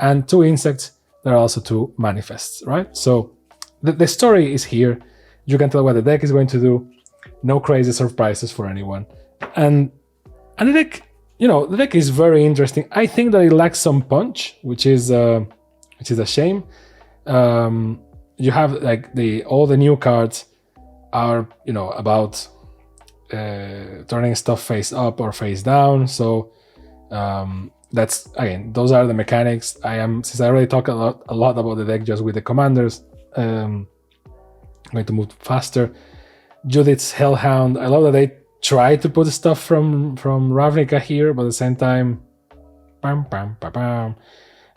And 2 insects, there are also 2 manifests, right? So the story is here. You can tell what the deck is going to do. No crazy surprises for anyone. And the deck, the deck is very interesting. I think that it lacks some punch, which is a shame. You have like all the new cards are about turning stuff face up or face down. So that's, again, those are the mechanics. Since I already talked a lot about the deck just with the commanders, I'm going to move faster. Judith's Hellhound. I love that they try to put stuff from Ravnica here, but at the same time,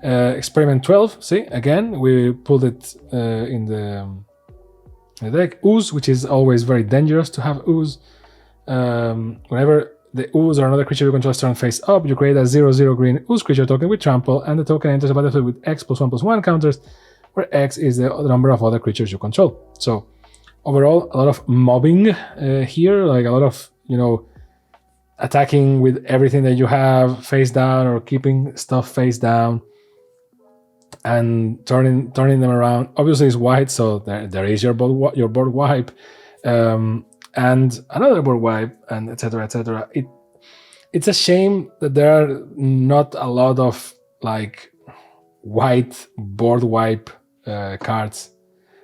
Experiment 12. See, again, we pulled it in the deck. Ooze, which is always very dangerous to have Ooze. Whenever the Ooze or another creature you control is turned face up, you create a 0/0 green Ooze creature token with trample, and the token enters the battlefield with X+1/+1 counters, where X is the number of other creatures you control. So overall, a lot of mobbing here, like a lot of attacking with everything that you have face down, or keeping stuff face down and turning them around. Obviously, it's white, so there is your board wipe. And another board wipe, and etc. etc. It's a shame that there are not a lot of like white board wipe cards.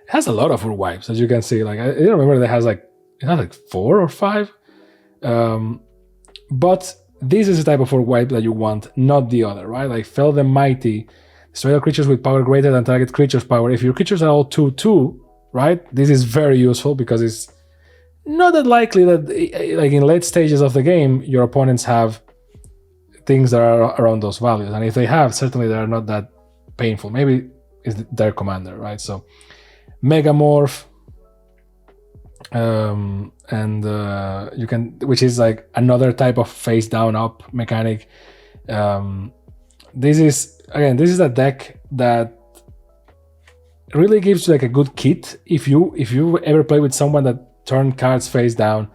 It has a lot of board wipes, as you can see. Like I don't remember, it has like 4 or 5. But this is the type of board wipe that you want, not the other, right? Like Fell the Mighty, destroy all creatures with power greater than target creature's power. If your creatures are all 2/2, right? This is very useful because it's not that likely that, like in late stages of the game, your opponents have things that are around those values. And if they have, certainly they are not that painful. Maybe it's their commander, right? So Megamorph, you can, which is like another type of face down up mechanic. This is a deck that really gives you like a good kit. If you ever play with someone that turn cards face down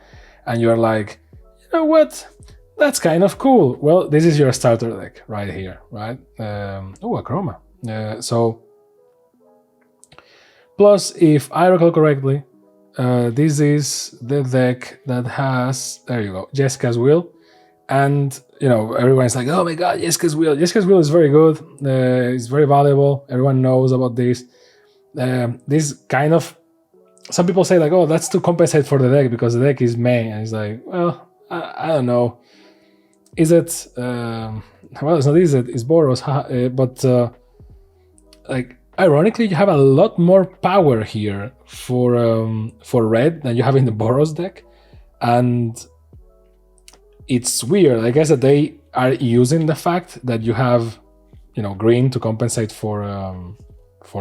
and you're like, you know what, that's kind of cool, well, this is your starter deck right here, right? A Chroma. So plus, if I recall correctly, this is the deck that has, there you go, Jessica's Will. And everyone's like, oh my god, Jessica's Will is very good. It's very valuable. Everyone knows about this. This kind of, some people say like, oh, that's to compensate for the deck because the deck is meh. And it's like, well, I don't know. Is it? Well, it's not easy. It's Boros. But like, ironically, you have a lot more power here for red than you have in the Boros deck, and it's weird. I guess that they are using the fact that you have, green to compensate for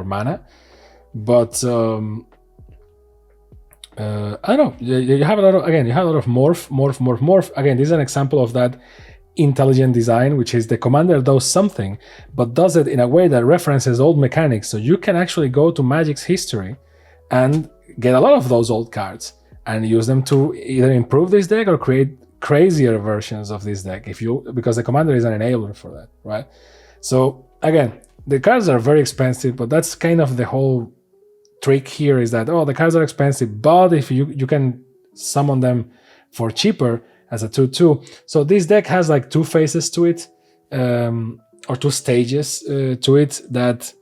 mana, but I don't know. You have a lot of morph. Again, this is an example of that intelligent design, which is the commander does something, but does it in a way that references old mechanics. So you can actually go to Magic's history and get a lot of those old cards and use them to either improve this deck or create crazier versions of this deck. Because the commander is an enabler for that, right? So again, the cards are very expensive, but that's kind of the whole trick here, is that the cards are expensive, but if you can summon them for cheaper as a 2/2. So this deck has like 2 phases to it, or 2 stages to it, that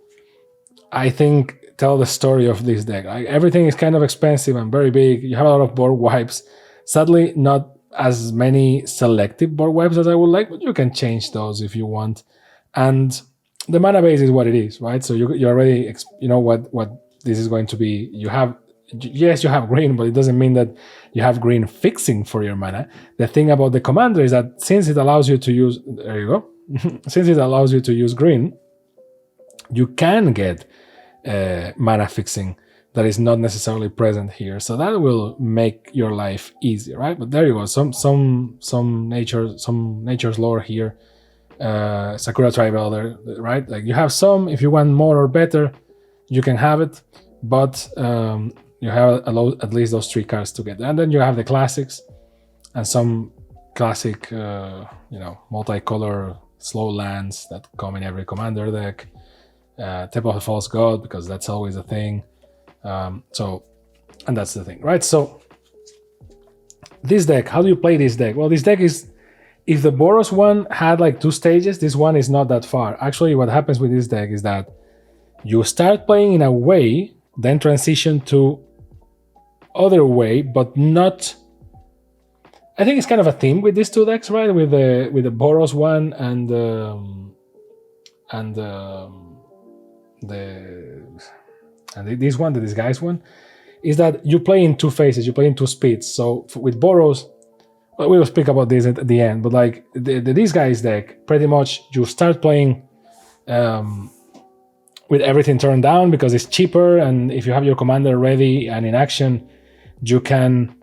I think tell the story of this deck. Everything is kind of expensive and very big. You have a lot of board wipes. Sadly, not as many selective board wipes as I would like, but you can change those if you want. And the mana base is what it is, right? So you already know what this is going to be. You have green, but it doesn't mean that you have green fixing for your mana. The thing about the commander is that since it allows you to use, there you go, since it allows you to use green, you can get mana fixing that is not necessarily present here. So that will make your life easier, right? But there you go, some nature's lore here. Sakura Tribal there, right? Like you have some, if you want more or better, you can have it, but you have at least those 3 cards together. And then you have the classics and some classic, multicolor slow lands that come in every commander deck. Tip of the False God, because that's always a thing. So And that's the thing, right? So this deck, how do you play this deck? Well, this deck is, if the Boros one had like 2 stages, this one is not that far. Actually, what happens with this deck is that you start playing in a way, then transition to other way, but not. I think it's kind of a theme with these 2 decks, right? With the Boros one and this one, the Disguise one, is that you play in 2 phases, you play in 2 speeds. So with Boros, well, we will speak about this at the end, but like the Disguise deck, pretty much you start playing with everything turned down because it's cheaper, and if you have your commander ready and in action, you can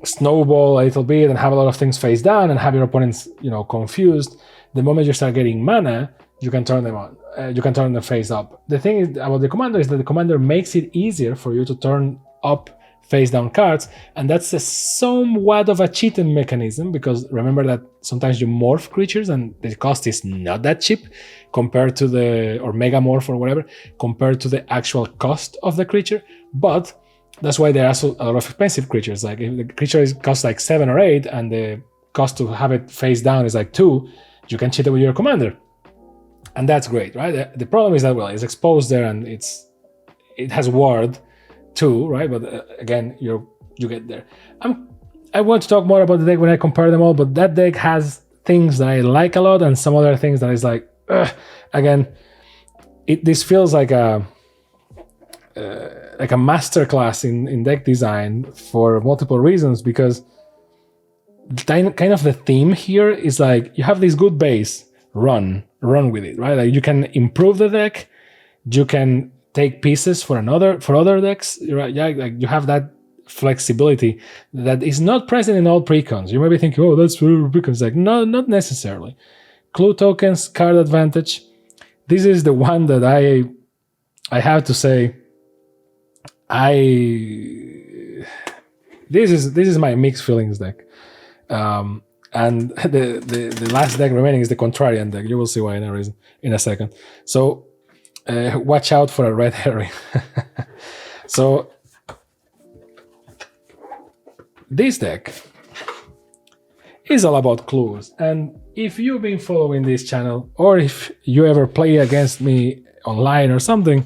snowball a little bit and have a lot of things face down and have your opponents, confused. The moment you start getting mana, you can turn them on. You can turn them face up. The thing is about the commander is that the commander makes it easier for you to turn up face down cards, and that's a somewhat of a cheating mechanism, because remember that sometimes you morph creatures and the cost is not that cheap compared to or mega morph or whatever, compared to the actual cost of the creature. But that's why there are also a lot of expensive creatures. Like if the creature costs like 7 or 8 and the cost to have it face down is like 2, you can cheat it with your commander. And that's great, right? The problem is that, well, it's exposed there and it has ward too, right? But again, you get there. I want to talk more about the deck when I compare them all, but that deck has things that I like a lot and some other things that is like, again, this feels like a masterclass in deck design for multiple reasons, because kind of the theme here is like you have this good base, run with it, right? Like you can improve the deck, you can take pieces for other decks, right? Yeah, like you have that flexibility that is not present in all precons. You may be thinking, oh, that's for precons. Like, no, not necessarily. Clue tokens, card advantage. This is the one that I have to say, this is my mixed feelings deck. And the last deck remaining is the Contrarian deck. You will see why in a second. So watch out for a red herring. So this deck is all about clues. And if you've been following this channel, or if you ever play against me online or something,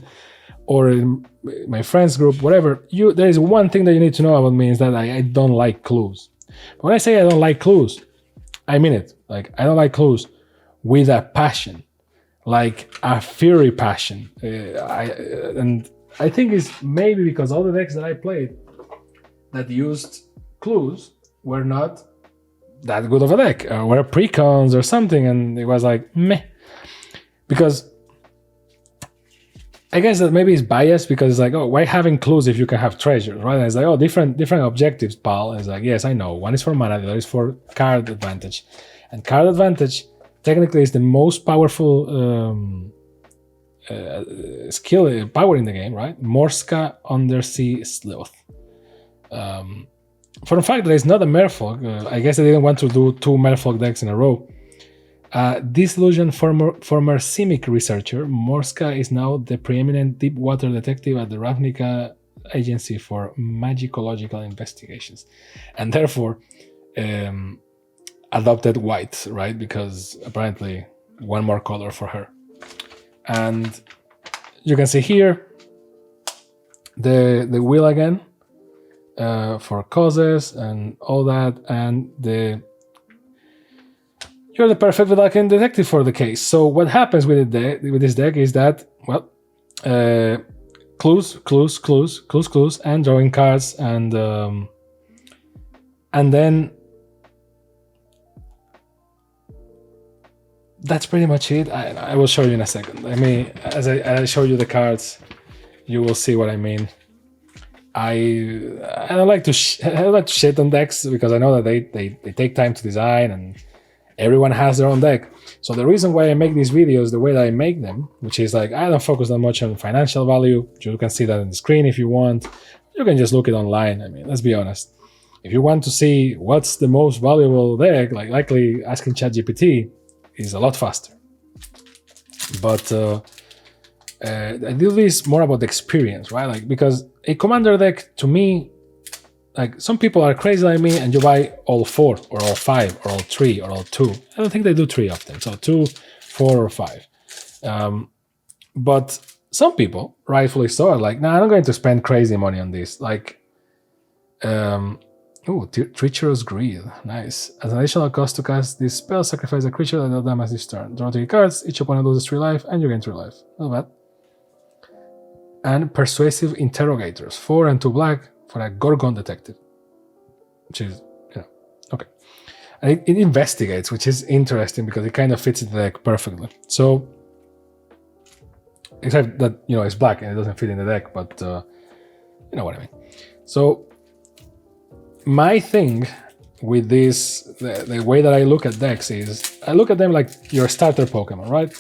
or in my friends group, whatever, there is one thing that you need to know about me, is that I don't like clues. But when I say I don't like clues, I mean it. Like, I don't like clues with a passion, like a fury passion. And I think it's maybe because all the decks that I played that used clues were not that good of a deck, or were precons or something, and it was like meh. Because I guess that maybe it's biased, because it's like, oh, why having clues if you can have treasures, right? And it's like, oh, different objectives, pal. And it's like, yes, I know. One is for mana, the other is for card advantage. And card advantage technically is the most powerful power in the game, right? Morska Undersea Sleuth. For the fact that it's not a Merfolk, I guess they didn't want to do 2 Merfolk decks in a row. Disillusioned former Simic researcher, Morska is now the preeminent deep water detective at the Ravnica Agency for Magicological Investigations, and therefore adopted white, right? Because apparently one more color for her. And you can see here the wheel again for causes and all that, and you're the perfect Vidakian detective for the case. So what happens with this deck is that, well, clues, and drawing cards, and then that's pretty much it. I will show you in a second. I mean, as I show you the cards, you will see what I mean. I don't like to shit on decks, because I know that they take time to design and everyone has their own deck. So the reason why I make these videos the way that I make them, which is like, I don't focus that much on financial value. You can see that on the screen if you want. You can just look it online. I mean, let's be honest. If you want to see what's the most valuable deck, like likely asking ChatGPT is a lot faster. But I do this more about the experience, right? Like, because a commander deck, to me, like, some people are crazy like me and you buy all 4 or all 5 or all 3 or all 2. I don't think they do 3 often. So 2, 4, or 5. But some people, rightfully so, are like, nah, I'm not going to spend crazy money on this. Like, Treacherous Greed. Nice. As an additional cost to cast this spell, sacrifice a creature that deals damage this turn. Draw 3 cards, each opponent loses 3 life, and you gain 3 life. Not bad. And Persuasive Interrogators. 4 and 2 black for a Gorgon Detective. Which is, okay. And it investigates, which is interesting because it kind of fits in the deck perfectly. So, except that, it's black and it doesn't fit in the deck, but you know what I mean. So, my thing with this, the way that I look at decks is, I look at them like your starter Pokemon, right?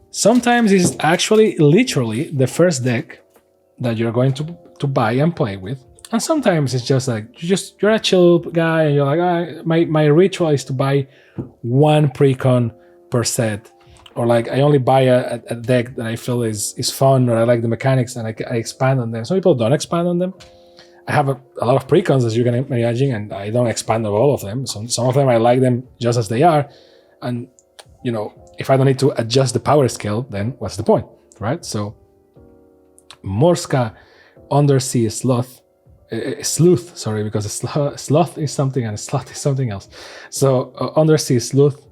Sometimes it's actually literally the first deck that you're going to buy and play with. And sometimes it's just like, you're a chill guy and you're like, my ritual is to buy 1 PreCon per set. Or like, I only buy a deck that I feel is fun, or I like the mechanics and I expand on them. Some people don't expand on them. I have a lot of PreCons, as you can imagine, and I don't expand on all of them. Some of them, I like them just as they are. And, if I don't need to adjust the power scale, then what's the point, right? So, Morska Undersea Sleuth, because a sloth is something and a slot is something else. So, Undersea Sleuth,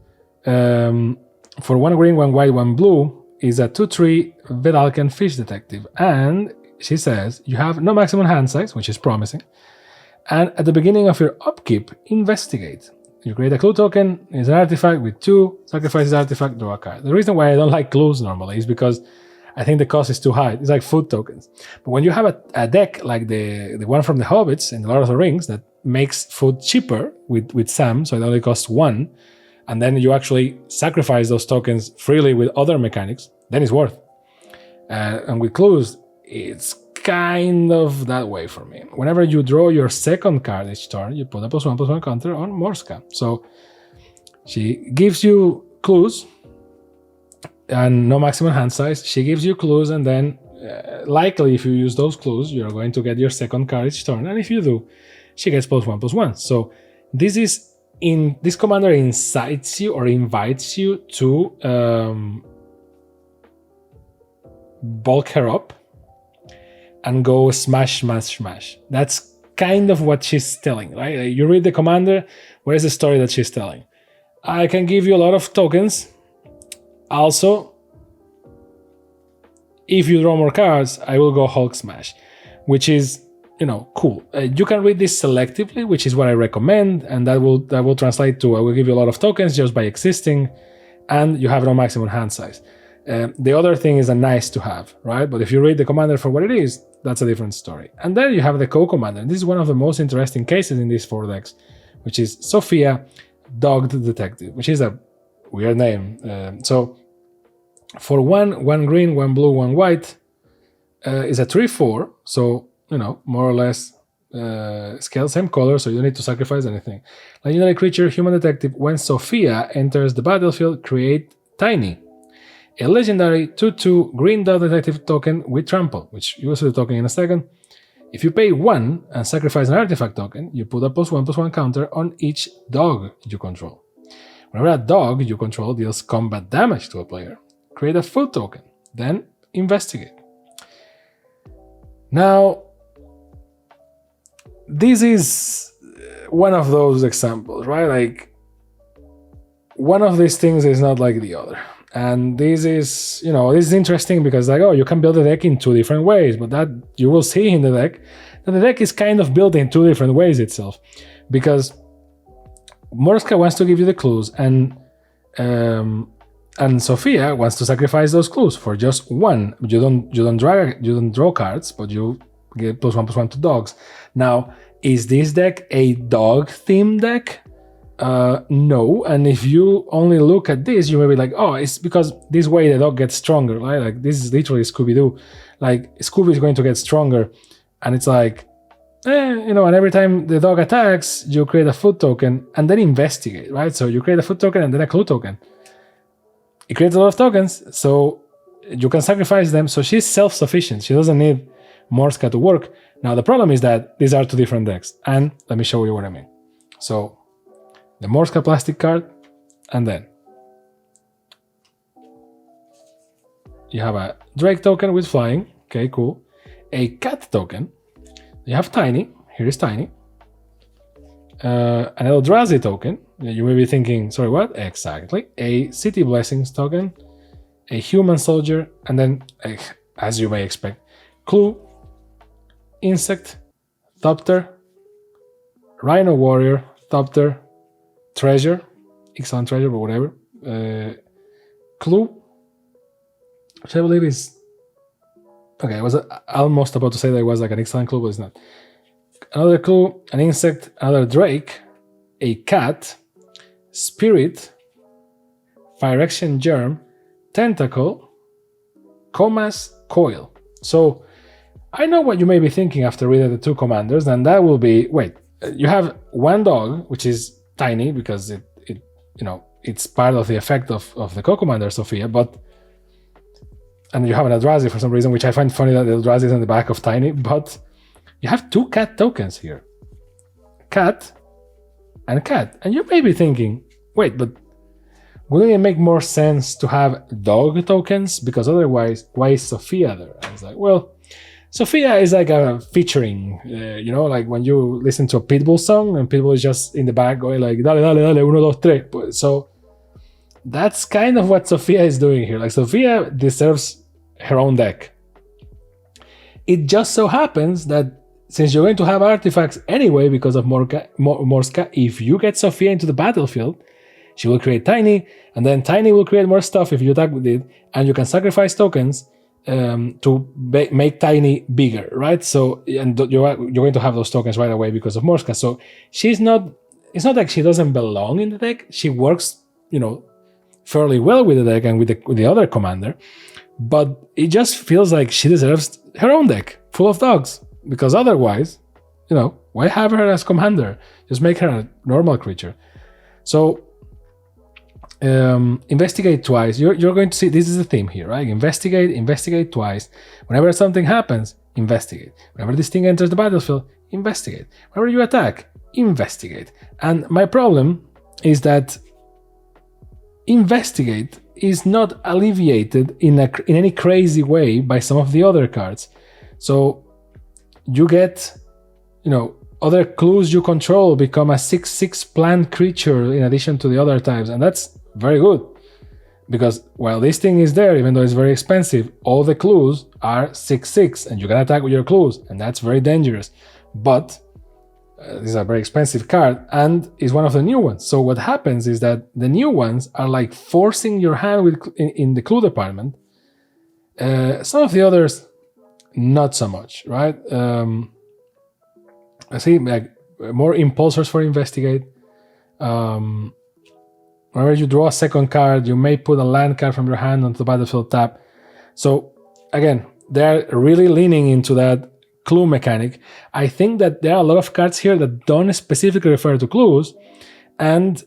for 1 green, 1 white, 1 blue, is a 2/3 Vedalken Fish Detective. And she says, you have no maximum hand size, which is promising. And at the beginning of your upkeep, investigate. You create a clue token, it's an artifact with 2, sacrifice this artifact, draw a card. The reason why I don't like clues normally is because I think the cost is too high. It's like food tokens. But when you have a deck like the one from the Hobbits and the Lord of the Rings that makes food cheaper with Sam, so it only costs 1, and then you actually sacrifice those tokens freely with other mechanics, then it's worth. And with clues, it's kind of that way for me. Whenever you draw your second card each turn, you put a +1/+1 counter on Morska. So she gives you clues and no maximum hand size. She gives you clues, and then likely if you use those clues, you're going to get your second card each turn. And if you do, she gets +1/+1. So this commander incites you or invites you to bulk her up and go smash, smash, smash. That's kind of what she's telling, right? You read the commander, where's the story that she's telling? I can give you a lot of tokens. Also, if you draw more cards, I will go Hulk smash, which is, cool. You can read this selectively, which is what I recommend, and that will translate to I will give you a lot of tokens just by existing, and you have no maximum hand size. The other thing is a nice to have, right? But if you read the commander for what it is, that's a different story. And then you have the co-commander. This is one of the most interesting cases in these 4 decks, which is Sophia, Dogged Detective, which is a weird name. So for 1 green, 1 blue, 1 white, is a 3/4. So, more or less scale, same color, so you don't need to sacrifice anything. Legendary creature, human detective. When Sophia enters the battlefield, create Tiny, a legendary 2/2 green dot detective token with trample, which you will see the token in a second. If you pay 1 and sacrifice an artifact token, you put a +1/+1 counter on each dog you control. Whenever a dog you control deals combat damage to a player, create a food token, then investigate. Now, this is one of those examples, right? Like, one of these things is not like the other. And this is, this is interesting because you can build a deck in 2 different ways, but that you will see in the deck that the deck is kind of built in 2 different ways itself, because Morska wants to give you the clues, and Sophia wants to sacrifice those clues for just 1. You don't draw cards, but you get +1/+1 to dogs. Now, is this deck a dog themed deck? No, and if you only look at this, you may be like, oh, it's because this way the dog gets stronger, right? Like, this is literally Scooby-Doo. Like, Scooby is going to get stronger, and it's like, and every time the dog attacks, you create a food token and then investigate, right? So you create a food token and then a clue token. It creates a lot of tokens, so you can sacrifice them. So she's self-sufficient. She doesn't need Morska to work. Now, the problem is that these are two different decks. And let me show you what I mean. So the Morska plastic card, and then you have a Drake token with flying. Okay, cool. A cat token. You have Tiny. Here is Tiny. An Eldrazi token. You may be thinking, sorry, what? Exactly. A City Blessings token. A Human Soldier. And then, as you may expect, Clue, Insect, Thopter, Rhino Warrior, Thopter, Treasure, Excellent Treasure, but whatever. Clue, which I believe is... Okay, I was almost about to say that it was like an excellent clue, but it's not. Another clue, an insect, another Drake, a cat, spirit, Phyrexian germ, tentacle, Comas, coil. So I know what you may be thinking after reading the two commanders, and that will be, wait, you have one dog, which is tiny because it it's part of the effect of the co-commander Sophia, and you have an Eldrazi for some reason, which I find funny that the Eldrazi is on the back of Tiny, but you have two cat tokens here. Cat and cat. And you may be thinking, wait, but wouldn't it make more sense to have dog tokens? Because otherwise, why is Sophia there? I was like, well, Sophia is like a featuring, like when you listen to a Pitbull song and Pitbull is just in the back going like, dale, dale, dale, uno, dos, tres. So that's kind of what Sophia is doing here. Like, Sophia deserves her own deck. It just so happens that since you're going to have artifacts anyway because of Morska, if you get Sophia into the battlefield, she will create Tiny, and then Tiny will create more stuff if you attack with it, and you can sacrifice tokens to make Tiny bigger, right? So, and you're going to have those tokens right away because of Morska. So it's not like she doesn't belong in the deck. She works, fairly well with the deck and with the other commander, but it just feels like she deserves her own deck full of dogs, because otherwise, why have her as commander? Just make her a normal creature. So investigate twice. You're going to see this is the theme here, right? Investigate twice. Whenever something happens, investigate. Whenever this thing enters the battlefield, investigate. Whenever you attack, investigate. And my problem is that investigate is not alleviated in any crazy way by some of the other cards. So you get, other clues you control become a 6/6 plant creature in addition to the other types, and that's very good. Because while this thing is there, even though it's very expensive, all the clues are 6/6, and you can attack with your clues, and that's very dangerous. But this is a very expensive card, and is one of the new ones. So what happens is that the new ones are like forcing your hand in the clue department. Some of the others, not so much, right? I see like more impulsors for investigate. Whenever you draw a second card, you may put a land card from your hand onto the battlefield tap. So again, they're really leaning into that clue mechanic. I think that there are a lot of cards here that don't specifically refer to clues, and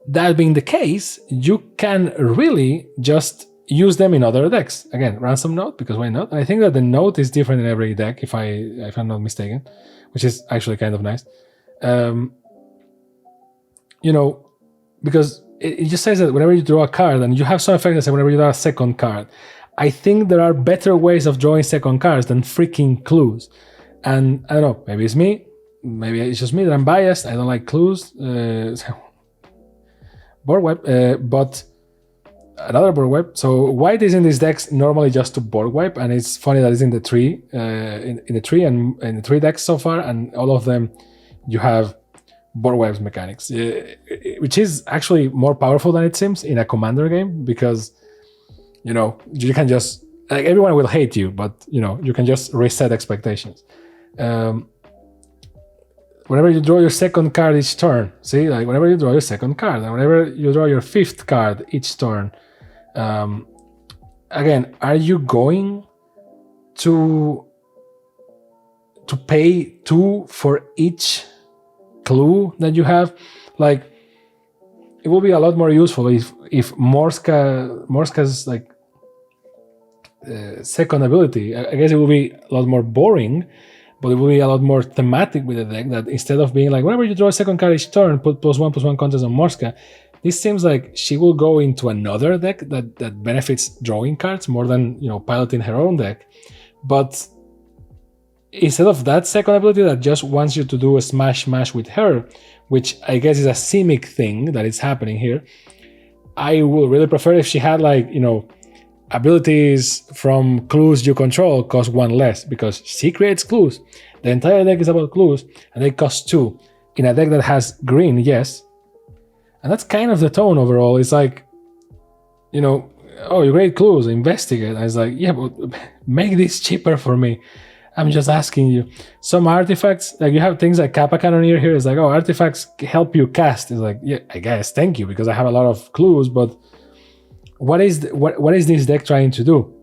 that being the case, you can really just use them in other decks. Again, ransom note, because why not? And I think that the note is different in every deck, if I'm not mistaken, which is actually kind of nice. Because it just says that whenever you draw a card, and you have some effect that say whenever you draw a second card, I think there are better ways of drawing second cards than freaking clues. And I don't know, maybe it's me, maybe it's just me that I'm biased, I don't like clues. Board wipe, but another board wipe. So white is in these decks normally just to board wipe, and it's funny that it's in the tree, in the tree and in the three decks so far, and all of them you have board wipes mechanics, which is actually more powerful than it seems in a commander game, because you can just, like, everyone will hate you, but you can just reset expectations. Whenever you draw your second card each turn, see, like whenever you draw your second card, and whenever you draw your fifth card each turn, again, are you going to pay 2 for each clue that you have? Like, it will be a lot more useful if Morska's like second ability. I guess it will be a lot more boring, but it will be a lot more thematic with the deck, that instead of being like, whenever you draw a second card each turn, put +1/+1 counters on Morska, this seems like she will go into another deck that benefits drawing cards more than, piloting her own deck. But instead of that second ability that just wants you to do a smash with her, which I guess is a simic thing that is happening here, I would really prefer if she had abilities from clues you control cost 1 less, because she creates clues. The entire deck is about clues, and they cost 2. In a deck that has green, yes. And that's kind of the tone overall. It's like, oh, you create clues, investigate. And it's like, yeah, but make this cheaper for me. I'm just asking you. Some artifacts, like you have things like Kappa Cannoneer here. It's like, oh, artifacts help you cast. It's like, yeah, I guess, thank you, because I have a lot of clues, but what is this deck trying to do?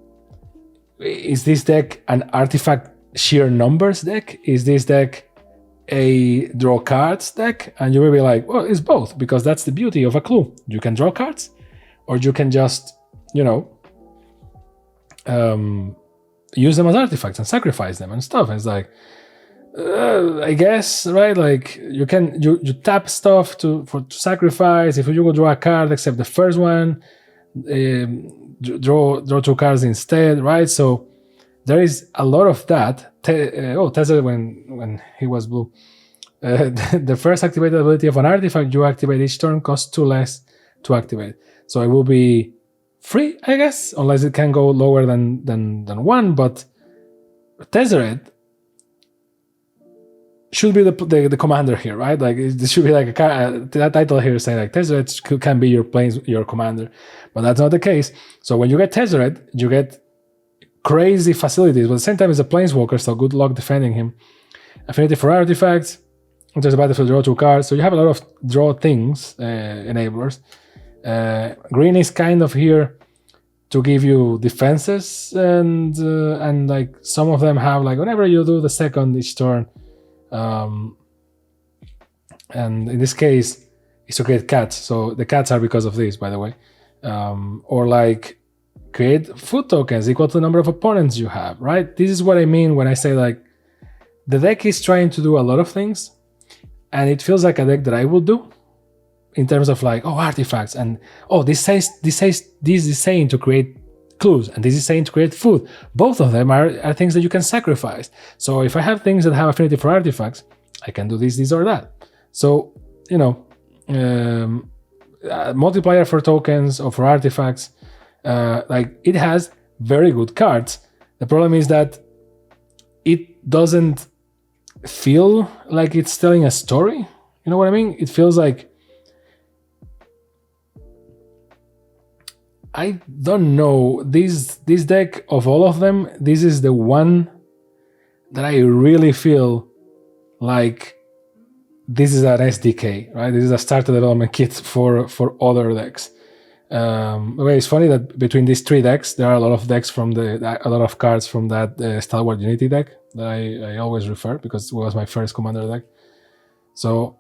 Is this deck an artifact sheer numbers deck? Is this deck a draw cards deck? And you will be like, well, it's both, because that's the beauty of a clue. You can draw cards, or you can just, use them as artifacts and sacrifice them and stuff. And it's like, I guess, right? Like you tap stuff to sacrifice. If you go draw a card, except the first one, draw 2 cards instead, right? So there is a lot of that. Tesla, when he was blue, the first activated ability of an artifact you activate each turn costs 2 less to activate. So it will be free, I guess, unless it can go lower than 1. But Tezzeret should be the commander here, right? Like this should be like that title here saying like Tezzeret can be your commander, but that's not the case. So when you get Tezzeret, you get crazy facilities, but at the same time it's a planeswalker, so good luck defending him. Affinity for artifacts. There's a battlefield, draw 2 cards, so you have a lot of draw things, enablers. Green is kind of here to give you defenses, and like some of them have like whenever you do the second each turn. And in this case, it's to create cats. So the cats are because of this, by the way. Or like create food tokens equal to the number of opponents you have, right? This is what I mean when I say like the deck is trying to do a lot of things, and it feels like a deck that I will do in terms of like, oh, artifacts, and oh, this is saying to create clues, and this is saying to create food. Both of them are things that you can sacrifice. So if I have things that have affinity for artifacts, I can do this or that. So, multiplier for tokens or for artifacts, like it has very good cards. The problem is that it doesn't feel like it's telling a story. You know what I mean? It feels like, I don't know, this deck of all of them, this is the one that I really feel like this is an SDK, right? This is a starter development kit for other decks. It's funny that between these 3 decks, there are a lot of decks a lot of cards from that Stalwart Unity deck that I always refer because it was my first commander deck. So,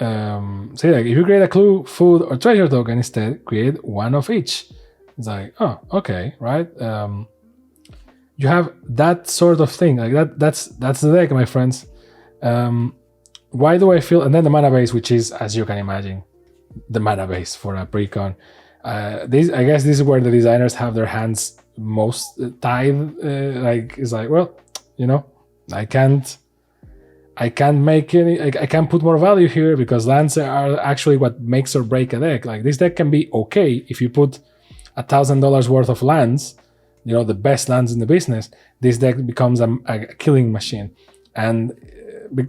like if you create a clue, food, or treasure token instead, create 1 of each. It's like, oh, okay, right? You have that sort of thing. Like that's the deck, my friends. Why do I feel? And then the mana base, which is, as you can imagine, the mana base for a PreCon. I guess this is where the designers have their hands most tied. It's like, well, I can't make any. I can't put more value here because lands are actually what makes or break a deck. Like this deck can be okay if you put $1,000 worth of lands, the best lands in the business. This deck becomes a killing machine. And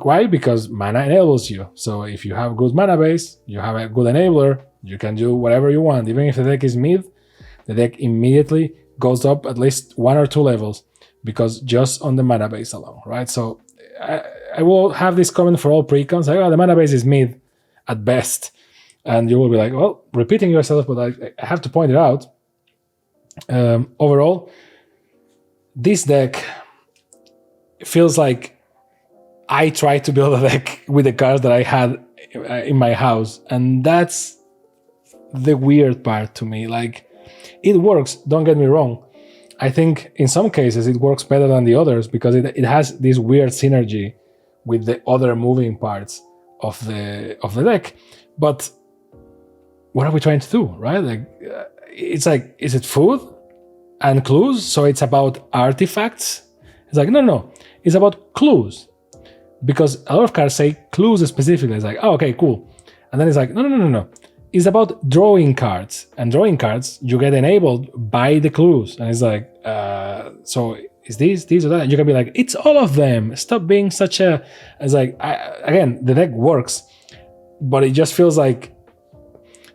why? Because mana enables you. So if you have good mana base, you have a good enabler, you can do whatever you want. Even if the deck is mid, the deck immediately goes up at least 1 or 2 levels because just on the mana base alone, right? So I will have this comment for all precons, like, oh, the mana base is mid at best. And you will be like, well, repeating yourself, but I have to point it out. Overall, this deck feels like I tried to build a deck with the cards that I had in my house. And that's the weird part to me. Like, it works, don't get me wrong. I think in some cases it works better than the others because it has this weird synergy with the other moving parts of the deck. But what are we trying to do, right? Like, it's like, is it food and clues? So it's about artifacts? It's like, no. It's about clues. Because a lot of cards say clues specifically. It's like, oh, okay, cool. And then it's like, no. It's about drawing cards. And drawing cards, you get enabled by the clues. And it's like, so is these or that? And you can be like, it's all of them. Stop being such a... It's like, again, the deck works, but it just feels like,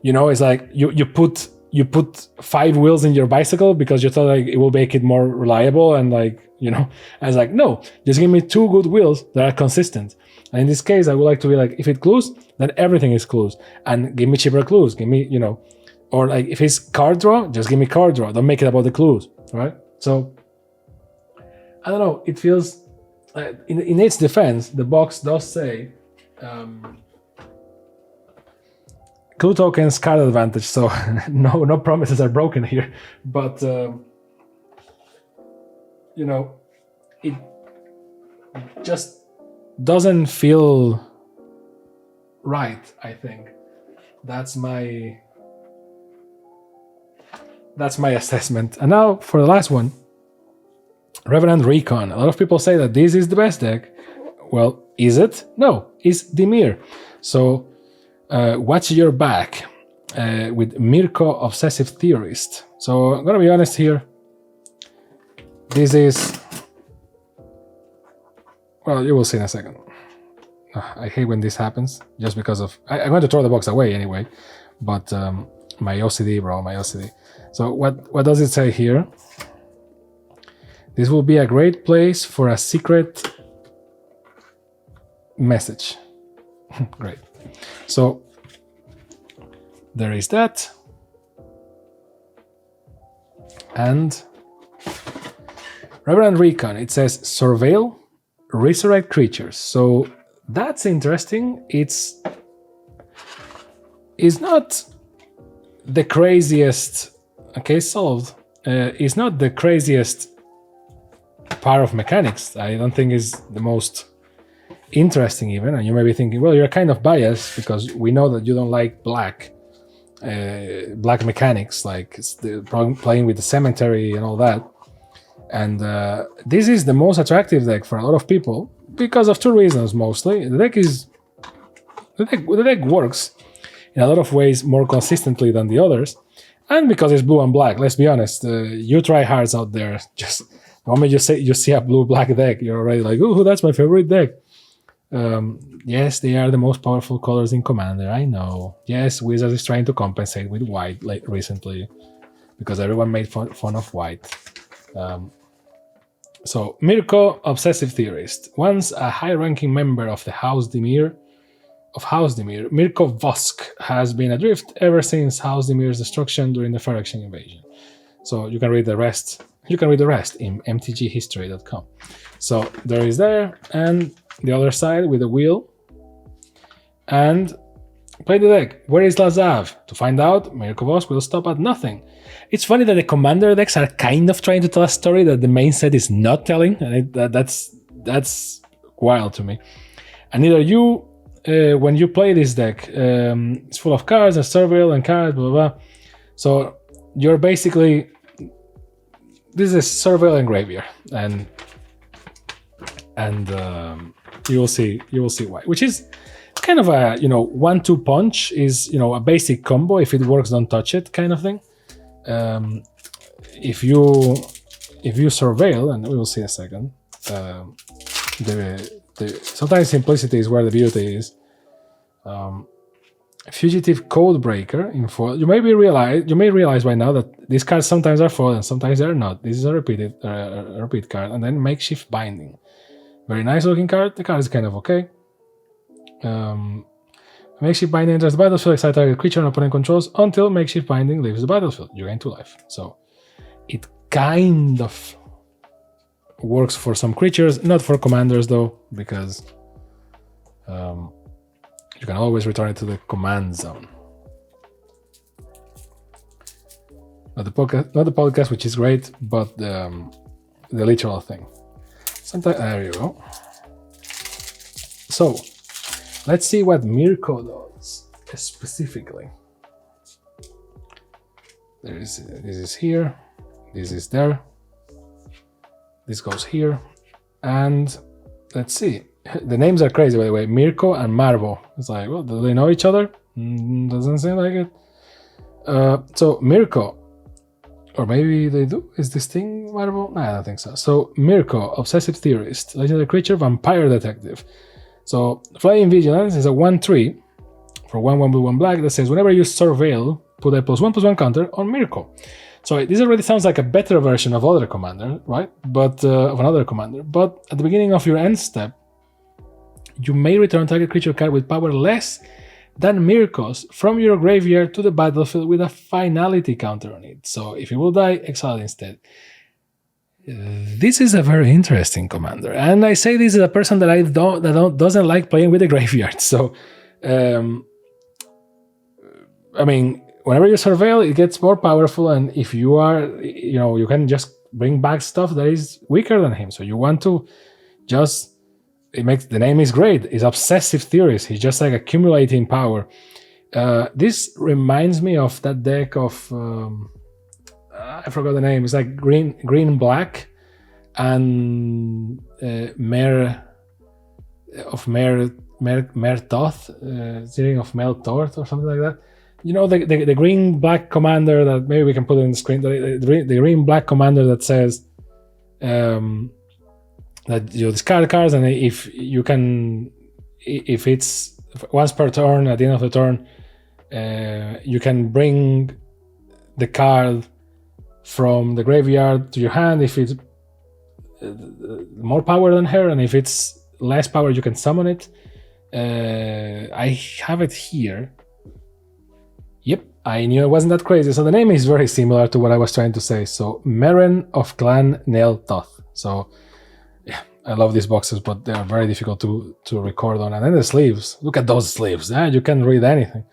it's like you put 5 wheels in your bicycle because you thought like it will make it more reliable, and like, I was like, no, just give me 2 good wheels that are consistent. And in this case, I would like to be like, if it clues, then everything is clues, and give me cheaper clues. Give me, or like if it's card draw, just give me card draw. Don't make it about the clues, right? So I don't know. It feels in its defense, the box does say clue tokens, card advantage. So no promises are broken here, but it just doesn't feel right. I think that's my assessment. And now for the last one, Revenant Recon. A lot of people say that this is the best deck. Well, is it? No, it's Dimir. So watch your back with Mirko, Obsessive Theorist. So I'm gonna be honest here. This is, well, you will see in a second. I hate when this happens, just because of... I'm going to throw the box away anyway, but my OCD, bro, my OCD. So what does it say here? This will be a great place for a secret message. Great. So there is that. And Revenant Recon, it says surveil, resurrect creatures. So that's interesting. It's not the craziest... Okay, solved. It's not the craziest part of mechanics. I don't think is the most interesting even. And you may be thinking, well, you're kind of biased because we know that you don't like black mechanics, like it's playing with the cemetery and all that. And this is the most attractive deck for a lot of people because of 2 reasons mostly. The deck works in a lot of ways more consistently than the others, and because it's blue and black. Let's be honest, you try hards out there. Just the moment you see a blue-black deck, you're already like, "Ooh, that's my favorite deck." Yes, they are the most powerful colors in Commander. I know. Yes, Wizards is trying to compensate with white recently because everyone made fun of white. So Mirko, Obsessive Theorist. Once a high-ranking member of the House Dimir, Mirko Vosk has been adrift ever since House Dimir's destruction during the Phyrexian invasion. So you can read the rest. You can read the rest in mtghistory.com. So there is there, and the other side with the wheel. And play the deck. Where is Lazav? To find out, Mirko Vosk will stop at nothing. It's funny that the Commander decks are kind of trying to tell a story that the main set is not telling, and that's wild to me. And neither you, when you play this deck, it's full of cards and surveil and cards, blah, blah, blah. So you're basically, this is surveil and graveyard, and you will see why. Which is kind of a 1-2 punch is a basic combo. If it works, don't touch it kind of thing. If you surveil, and we will see in a second, sometimes simplicity is where the beauty is. Fugitive Codebreaker in foil. You may realize by now that these cards sometimes are foil and sometimes they're not. This is a repeat card. And then Makeshift Binding. Very nice looking card. The card is kind of okay. Makeshift Binding enters the battlefield, excite target creature an opponent controls until Makeshift Binding leaves the battlefield. You gain 2 life. So it kind of works for some creatures, not for commanders though, because you can always return it to the command zone. Not the podcast, which is great, but the literal thing. Sometimes there you go. So let's see what Mirko does specifically. This is here, this is there, this goes here, and let's see. The names are crazy, by the way. Mirko and Marvo. It's like, well, do they know each other? Doesn't seem like it. So Mirko, or maybe they do. Is this thing Marvo? No, I don't think so. So Mirko, obsessive theorist, legendary creature, vampire detective. So Flying Vigilance is a 1/3 for 1/1 blue 1 black that says whenever you surveil, put a +1/+1 counter on Mirko. So this already sounds like a better version of other commander, right? But of another commander. But at the beginning of your end step, you may return target creature card with power less than Mirko's from your graveyard to the battlefield with a finality counter on it. So if you will die, exile it instead. This is a very interesting commander, and I say this as a person that doesn't like playing with the graveyard. So, I mean, whenever you surveil, it gets more powerful, and if you are, you can just bring back stuff that is weaker than him. So you want to just, the name is great. It's obsessive theorist. He's just like accumulating power. This reminds me of that deck of, I forgot the name. It's like green black and Mare Toth, series of Mel Toth or something like that. The green black commander that maybe we can put it in the screen. The green black commander that says that you discard cards, and if it's once per turn at the end of the turn, you can bring the card from the graveyard to your hand if it's more power than her, and if it's less power, you can summon it. I have it here. Yep, I knew it wasn't that crazy. So the name is very similar to what I was trying to say. So Meren of Clan Nel Toth. So yeah, I love these boxes, but they are very difficult to record on. And then the sleeves. Look at those sleeves. You can't read anything.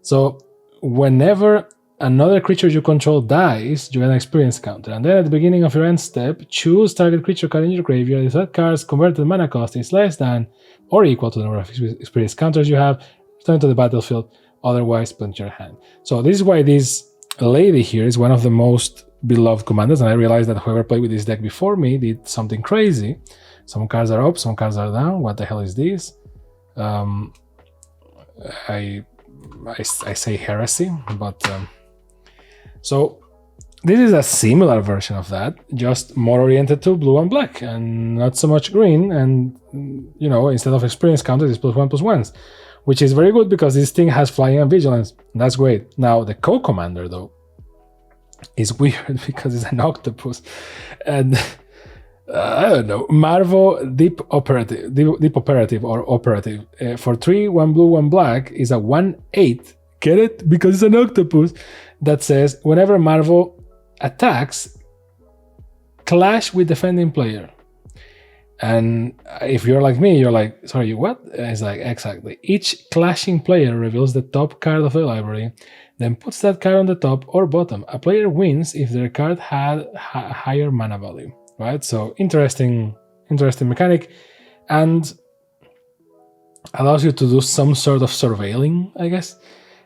So whenever another creature you control dies, you get an experience counter. And then at the beginning of your end step, choose target creature card in your graveyard. If that card's converted mana cost is less than or equal to the number of experience counters you have, return to the battlefield. Otherwise, put into your hand. So this is why this lady here is one of the most beloved commanders. And I realized that whoever played with this deck before me did something crazy. Some cards are up, some cards are down. What the hell is this? I say heresy, but so this is a similar version of that, just more oriented to blue and black and not so much green. And instead of experience counters, it's +1/+1s, which is very good because this thing has flying and vigilance. That's great. Now the co-commander though is weird because it's an octopus, and I don't know. Marvo Deep Operative or Operative for 3, 1 blue, 1 black is a 1/8. Get it? Because it's an octopus that says whenever Marvo attacks, clash with defending player. And if you're like me, you're like, sorry, what? It's like, exactly. Each clashing player reveals the top card of the library, then puts that card on the top or bottom. A player wins if their card had higher mana value, right? So interesting mechanic, and allows you to do some sort of surveilling, I guess.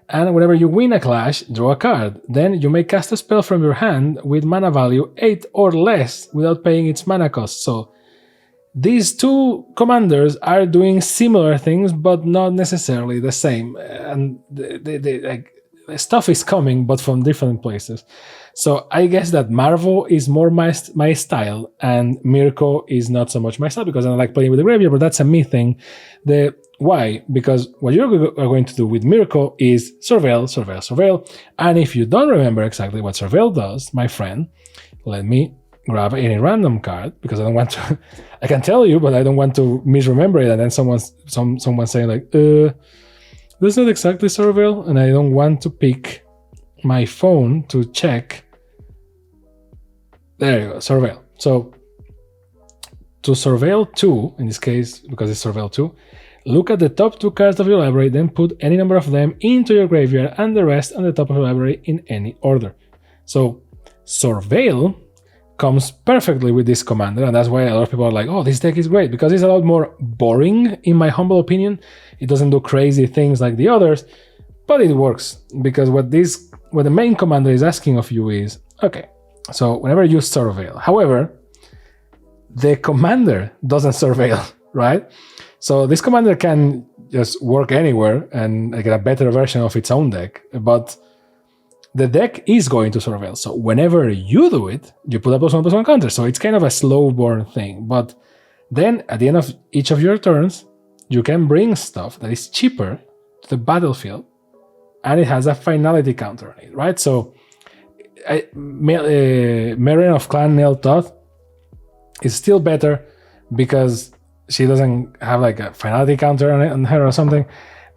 And whenever you win a clash, draw a card. Then you may cast a spell from your hand with mana value 8 or less without paying its mana cost. So these two commanders are doing similar things, but not necessarily the same. And the stuff is coming, but from different places. So I guess that Marvo is more my style, and Mirko is not so much my style because I don't like playing with the graveyard, but that's a me thing. Why? Because what you're going to do with Mirko is surveil. And if you don't remember exactly what surveil does, my friend, let me grab any random card, because I don't want to, I can tell you, but I don't want to misremember it, and then someone saying like, that's not exactly surveil, and I don't want to pick my phone to check. There you go, surveil. So to surveil 2, in this case, because it's surveil 2, look at the top 2 cards of your library, then put any number of them into your graveyard and the rest on the top of your library in any order. So Surveil comes perfectly with this commander, and that's why a lot of people are like, oh, this deck is great, because it's a lot more boring, in my humble opinion. It doesn't do crazy things like the others, but it works, because what the main commander is asking of you is, okay, so whenever you Surveil, however, the commander doesn't Surveil, right? So this commander can just work anywhere and get a better version of its own deck, but the deck is going to Surveil. So whenever you do it, you put a +1/+1 counter. So it's kind of a slow burn thing. But then at the end of each of your turns, you can bring stuff that is cheaper to the battlefield, and it has a finality counter on it, right? So Meren of Clan Nel Toth is still better because she doesn't have like a finality counter on her or something.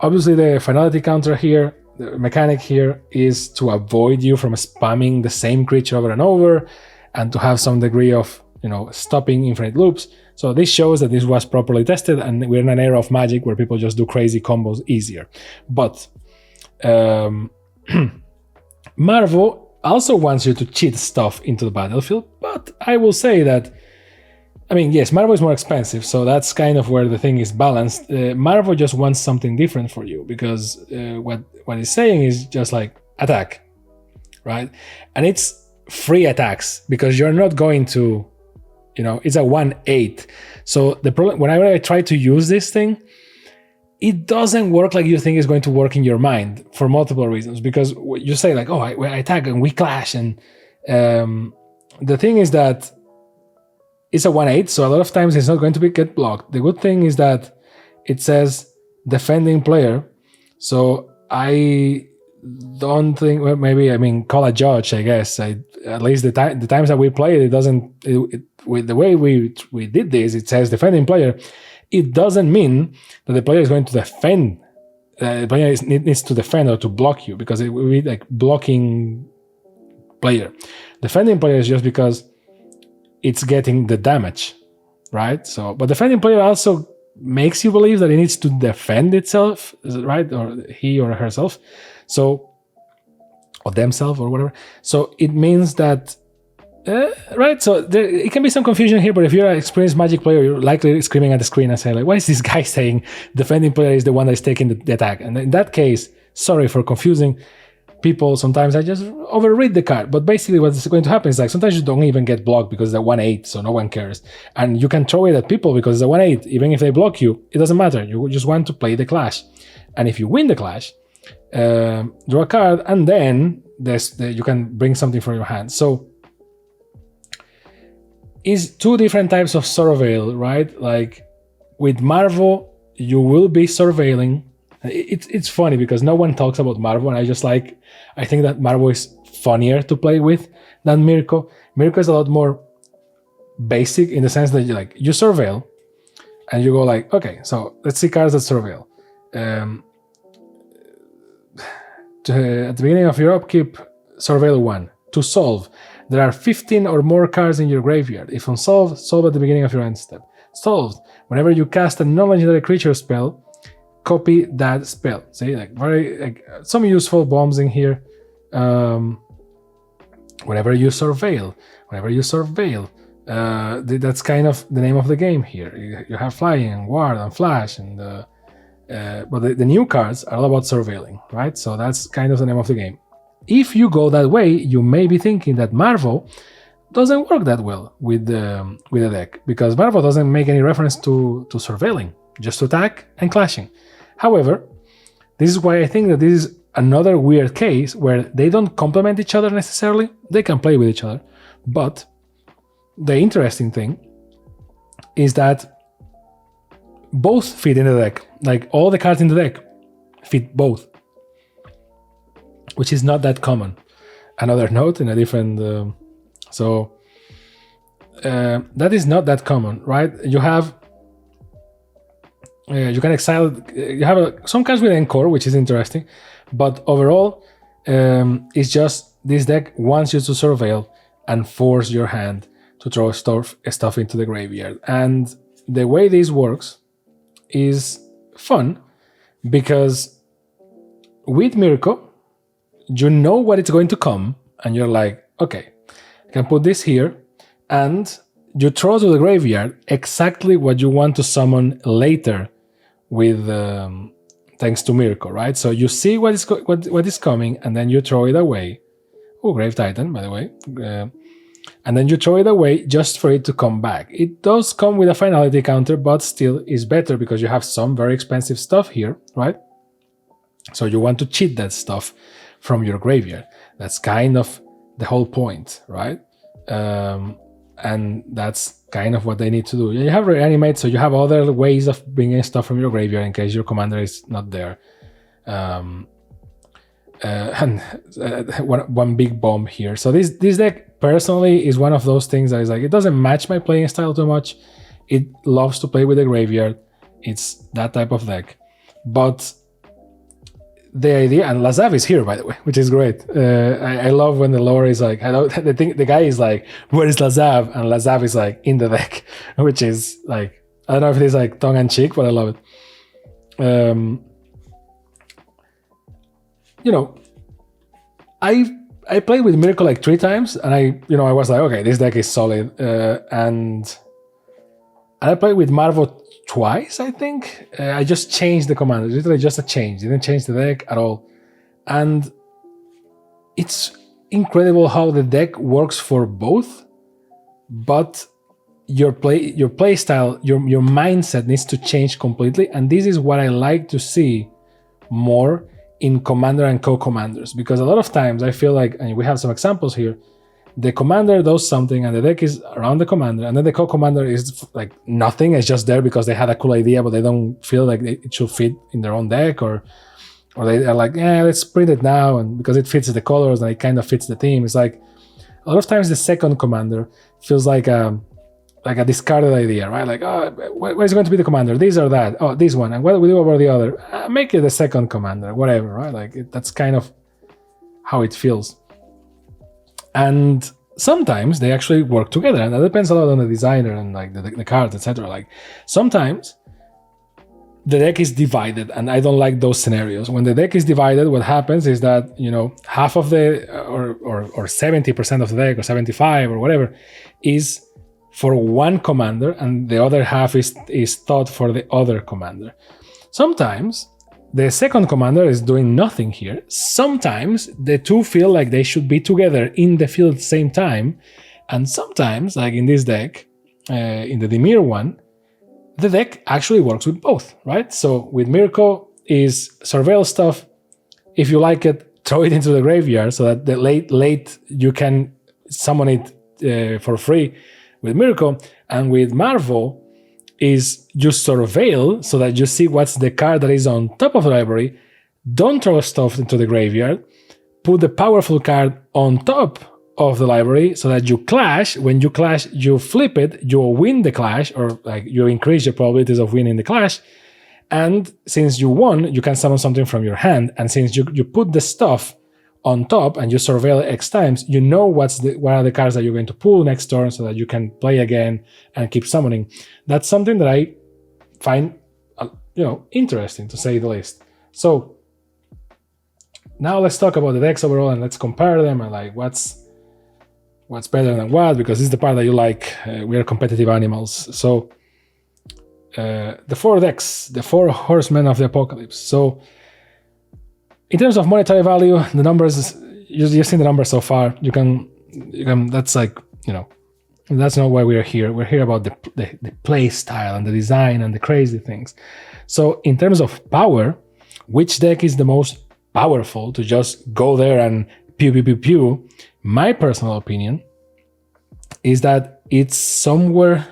Obviously, the finality counter here, the mechanic here, is to avoid you from spamming the same creature over and over, and to have some degree of, stopping infinite loops. So this shows that this was properly tested, and we're in an era of Magic where people just do crazy combos easier. But Marvo also wants you to cheat stuff into the battlefield, but I will say that, yes, Marvo is more expensive, so that's kind of where the thing is balanced. Marvo just wants something different for you, because what he's saying is just like, attack, right? And it's free attacks, because you're not going to, it's a 1/8. So the problem, whenever I try to use this thing, it doesn't work like you think it's going to work in your mind, for multiple reasons. Because you say like, oh, I attack and we clash, and the thing is that it's a 1/8, so a lot of times it's not going to get blocked. The good thing is that it says defending player, so I don't think, well, maybe, call a judge, I guess. At least the times that we played, it doesn't, with the way we did this, it says defending player. It doesn't mean that the player is going to defend, the player needs to defend or to block you, because it will be like blocking player. Defending player is just because it's getting the damage, right? So, but defending player also makes you believe that it needs to defend itself, right? Or he or herself. So, or themselves or whatever. So it means that, right? So it can be some confusion here, but if you're an experienced Magic player, you're likely screaming at the screen and saying like, why is this guy saying defending player is the one that's taking the attack? And in that case, sorry for confusing people. Sometimes I just overread the card, but basically what's going to happen is like sometimes you don't even get blocked because it's a 1/8, so no one cares, and you can throw it at people because it's a 1/8. Even if they block you, it doesn't matter. You just want to play the clash, and if you win the clash, draw a card, and then you can bring something from your hand. So it's two different types of Surveil, right? Like with Marvo, you will be surveilling. It's funny because no one talks about Marvo, and I think that Marvo is funnier to play with than Mirko. Mirko is a lot more basic in the sense that you surveil, and you go like, okay, so let's see cards that surveil. At the beginning of your upkeep, surveil 1. To solve, there are 15 or more cards in your graveyard. If unsolved, solve at the beginning of your end step. Solved, whenever you cast a non-legendary creature spell, copy that spell. See, some useful bombs in here. Whenever you surveil, that's kind of the name of the game here. You have flying and ward and flash, and but the new cards are all about surveilling, right? So that's kind of the name of the game. If you go that way, you may be thinking that Marvo doesn't work that well with the deck, because Marvo doesn't make any reference to surveilling, just to attack and clashing. However, this is why I think that this is another weird case where they don't complement each other necessarily. They can play with each other, but the interesting thing is that both fit in the deck. Like all the cards in the deck fit both, which is not that common. Another note in a different... that is not that common, right? You have... you can exile... You have some cards with Encore, which is interesting. But overall, it's just this deck wants you to surveil and force your hand to throw stuff into the graveyard. And the way this works is fun, because with Mirko, you know what it's going to come, and you're like, okay, I can put this here, and you throw to the graveyard exactly what you want to summon later with thanks to Miracle, right? So you see what is coming, and then you throw it away. Oh, Grave Titan, by the way. And then you throw it away just for it to come back. It does come with a finality counter, but still is better because you have some very expensive stuff here, right? So you want to cheat that stuff from your graveyard. That's kind of the whole point, right? And that's kind of what they need to do. You have reanimate, so you have other ways of bringing stuff from your graveyard in case your commander is not there. One big bomb here. So this deck personally is one of those things that is like, it doesn't match my playing style too much. It loves to play with the graveyard. It's that type of deck. But the idea, and Lazav is here, by the way, which is great. I love when the lore is like, the guy is like, where is Lazav? And Lazav is like in the deck, which is like, I don't know if it is like tongue in cheek, but I love it. I played with Miracle like 3 times, and I was like, okay, this deck is solid. And I played with Marvo twice, I think. I just changed the commander, literally just a change. Didn't change the deck at all. And it's incredible how the deck works for both, but your play style, your mindset needs to change completely. And this is what I like to see more in commander and co-commanders, because a lot of times I feel like, and we have some examples here, the commander does something and the deck is around the commander, and then the co-commander is like nothing, it's just there because they had a cool idea but they don't feel like it should fit in their own deck, or they are like, let's print it now, and because it fits the colors and it kind of fits the theme. It's like a lot of times the second commander feels like a discarded idea, right? Like, what is going to be the commander? This or that? Oh, this one. And what do we do about the other? Make it the second commander, whatever, right? Like, that's kind of how it feels. And sometimes they actually work together, and that depends a lot on the designer and like the cards, etc. Like, sometimes the deck is divided, and I don't like those scenarios. When the deck is divided, what happens is that, half of the, or 70% of the deck, or 75 or whatever, is for one commander, and the other half is thought for the other commander. Sometimes the second commander is doing nothing here. Sometimes the two feel like they should be together in the field at the same time. And sometimes, like in this deck, in the Dimir one, the deck actually works with both, right? So with Mirko is surveil stuff. If you like it, throw it into the graveyard so that the late you can summon it for free with Miracle. And with Marvo is you surveil so that you see what's the card that is on top of the library. Don't throw stuff into the graveyard. Put the powerful card on top of the library so that you clash. When you clash, you flip it, you win the clash, or like you increase your probabilities of winning the clash. And since you won, you can summon something from your hand. And since you put the stuff on top and you surveil X times, you know what are the cards that you're going to pull next turn so that you can play again and keep summoning. That's something that I find, interesting, to say the least. So now let's talk about the decks overall, and let's compare them, and like what's better than what, because this is the part that you like. We are competitive animals. So the 4 decks, the 4 horsemen of the apocalypse. So in terms of monetary value, the numbers, you've seen the numbers so far. You can. That's like, that's not why we are here. We're here about the play style and the design and the crazy things. So in terms of power, which deck is the most powerful to just go there and pew, pew, pew, pew? My personal opinion is that it's somewhere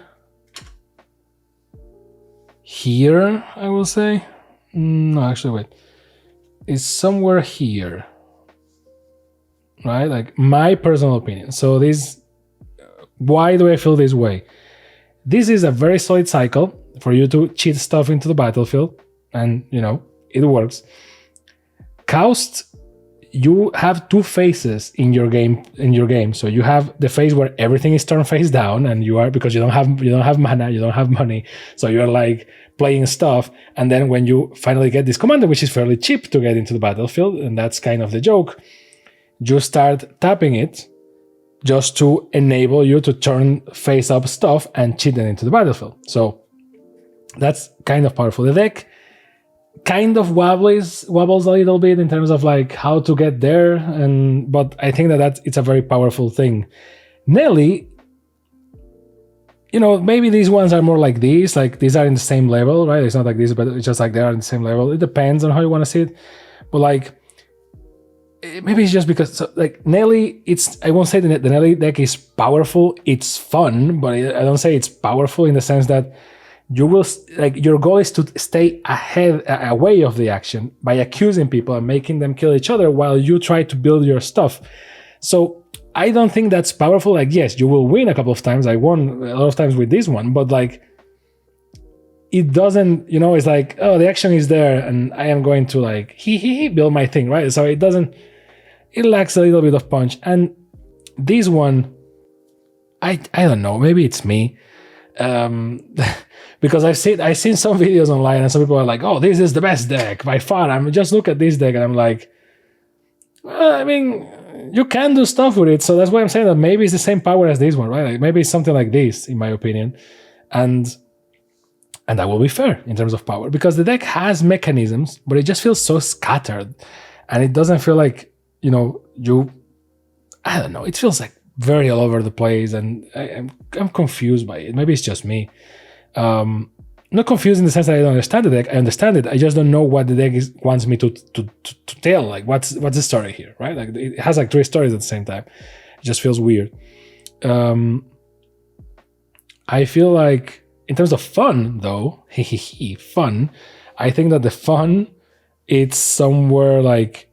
here, I will say. No, actually, wait. It's somewhere here, right? Like my personal opinion. So why do I feel this way? This is a very solid cycle for you to cheat stuff into the battlefield, and it works. Caust, you have 2 phases in your game. So you have the phase where everything is turned face down, and because you don't have mana, you don't have money, so you're like playing stuff. And then when you finally get this commander, which is fairly cheap to get into the battlefield, and that's kind of the joke, you start tapping it just to enable you to turn face-up stuff and cheat them into the battlefield. So that's kind of powerful. The deck kind of wobbles a little bit in terms of like how to get there, but I think that it's a very powerful thing. Nelly, maybe these ones are more like these are in the same level, right? It's not like this, but it's just like they are in the same level. It depends on how you want to see it, but like maybe it's just because Nelly, I won't say the Nelly deck is powerful. It's fun, but I don't say it's powerful in the sense that you will your goal is to stay away of the action by accusing people and making them kill each other while you try to build your stuff. So I don't think that's powerful. Like, yes, you will win a couple of times. I won a lot of times with this one, but like it doesn't, it's like, oh, the action is there and I am going to like build my thing, right? So it lacks a little bit of punch. And this one, I don't know, maybe it's me. Because I've seen some videos online and some people are like, oh, this is the best deck by far. I'm just look at this deck and I'm like, well, I mean, you can do stuff with it. So that's why I'm saying that maybe it's the same power as this one, right? Like maybe it's something like this, in my opinion. And that will be fair in terms of power because the deck has mechanisms, but it just feels so scattered. And it doesn't feel like, I don't know, it feels like very all over the place. And I'm confused by it. Maybe it's just me. Not confused in the sense that I don't understand the deck. I understand it. I just don't know what the deck wants me to tell. Like, what's the story here, right? Like, it has like 3 stories at the same time. It just feels weird. I feel like in terms of fun, though, fun. I think that the fun, it's somewhere like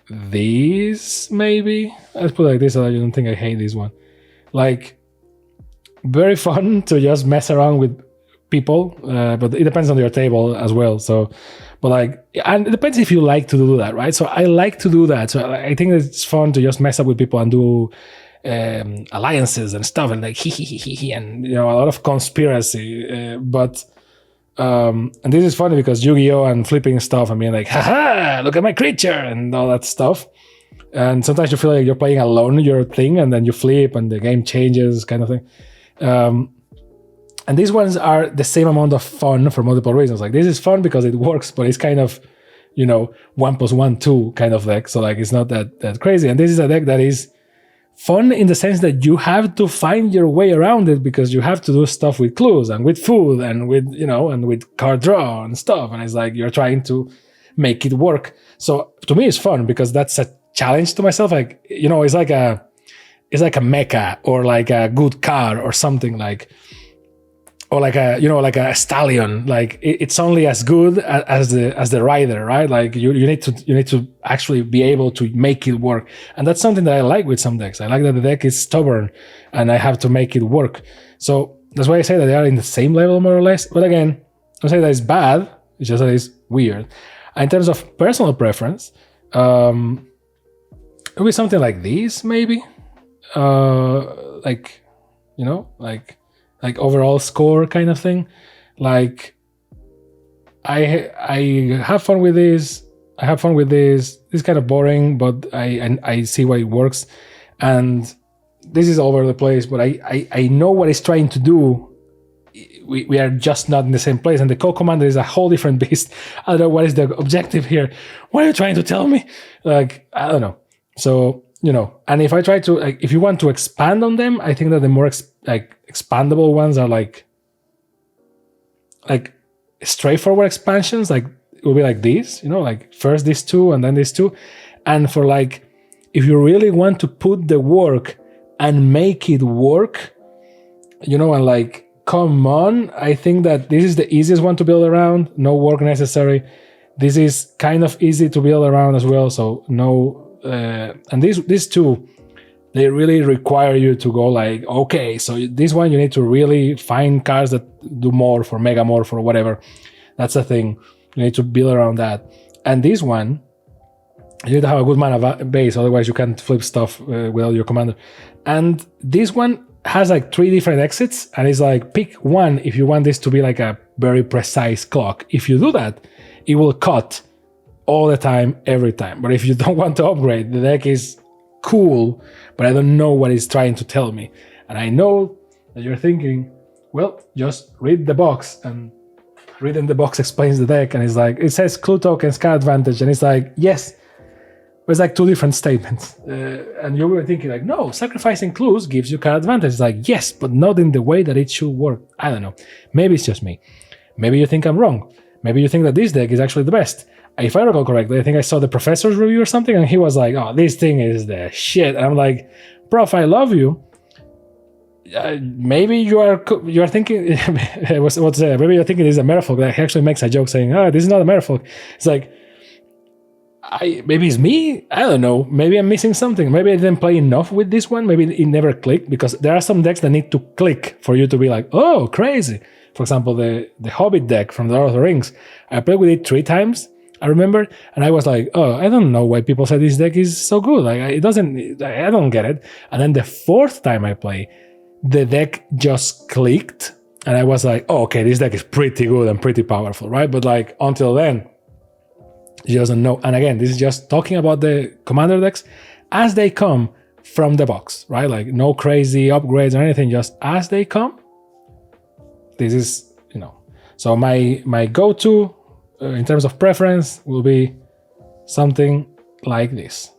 this, maybe. Let's put it like this. So I don't think I hate this one. Like, very fun to just mess around with people, but it depends on your table as well. So, but like, and it depends if you like to do that, right? So I like to do that. So I think it's fun to just mess up with people and do alliances and stuff, and like and a lot of conspiracy. But and this is funny because Yu-Gi-Oh and flipping stuff. I mean, like, haha, look at my creature and all that stuff. And sometimes you feel like you're playing alone your thing, and then you flip and the game changes, kind of thing. And these ones are the same amount of fun for multiple reasons. Like, this is fun because it works, but it's kind of, 1 + 1 2 kind of deck. So like, it's not that crazy. And this is a deck that is fun in the sense that you have to find your way around it because you have to do stuff with clues and with food and with, and with card draw and stuff. And it's like, you're trying to make it work. So to me, it's fun because that's a challenge to myself. Like, it's like a mecha or like a good car or something, like, or like a stallion. Like, it's only as good as the rider, right? Like, you need to actually be able to make it work. And that's something that I like with some decks. I like that the deck is stubborn and I have to make it work. So that's why I say that they are in the same level, more or less. But again, I don't say that it's bad. It's just that it's weird. In terms of personal preference, it would be something like this, maybe. Like overall score kind of thing. Like, I have fun with this. I have fun with this. It's kind of boring, but I see why it works. And this is all over the place, but I know what it's trying to do. We are just not in the same place. And the co-commander is a whole different beast. I don't know what is the objective here. What are you trying to tell me? Like, I don't know. So, and if I try to, like, if you want to expand on them, I think that the more expandable ones are like straightforward expansions. Like, it will be like these, like first these 2 and then these 2. And for like, if you really want to put the work and make it work, and like, come on, I think that this is the easiest one to build around. No work necessary. This is kind of easy to build around as well. So no. And these 2, they really require you to go like, okay, so this one you need to really find cards that do more for Mega Morph or whatever. That's the thing. You need to build around that. And this one, you need to have a good mana base, otherwise you can't flip stuff with all your commander. And this one has like 3 different exits, and it's like, pick one if you want this to be like a very precise clock. If you do that, it will cut all the time, every time. But if you don't want to upgrade, the deck is cool, but I don't know what it's trying to tell me. And I know that you're thinking, well, just read the box, and reading the box explains the deck, and it's like, it says clue tokens, card advantage, and it's like, yes, but it's like two different statements. And you were thinking like, no, sacrificing clues gives you card advantage. It's like, yes, but not in the way that it should work. I don't know. Maybe it's just me. Maybe you think I'm wrong. Maybe you think that this deck is actually the best. If I recall correctly, I think I saw the professor's review or something, and he was like, oh, this thing is the shit. And I'm like, prof, I love you. Maybe you are thinking, maybe you're thinking this is a merfolk. That he actually makes a joke saying, oh, this is not a merfolk. It's like, maybe it's me. I don't know. Maybe I'm missing something. Maybe I didn't play enough with this one. Maybe it never clicked, because there are some decks that need to click for you to be like, oh, crazy. For example, the Hobbit deck from the Lord of the Rings. I played with it 3 times, I remember, and I was like, oh, I don't know why people say this deck is so good. Like, I don't get it. And then the 4th time I play, the deck just clicked, and I was like, oh, okay, this deck is pretty good and pretty powerful, right? But like, until then, you doesn't know. And again, this is just talking about the commander decks as they come from the box, right? Like, no crazy upgrades or anything, just as they come. This is, so my go-to in terms of preference will be something like this.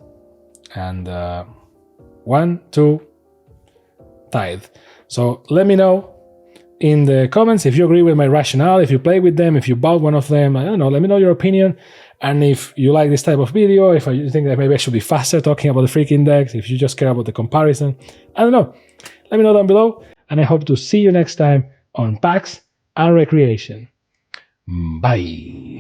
And 1, 2, tithe. So let me know in the comments if you agree with my rationale, if you play with them, if you bought one of them. I don't know, let me know your opinion. And if you like this type of video, if you think that maybe I should be faster talking about the freaking decks, if you just care about the comparison, I don't know. Let me know down below, and I hope to see you next time on PAX and Recreation. Bye.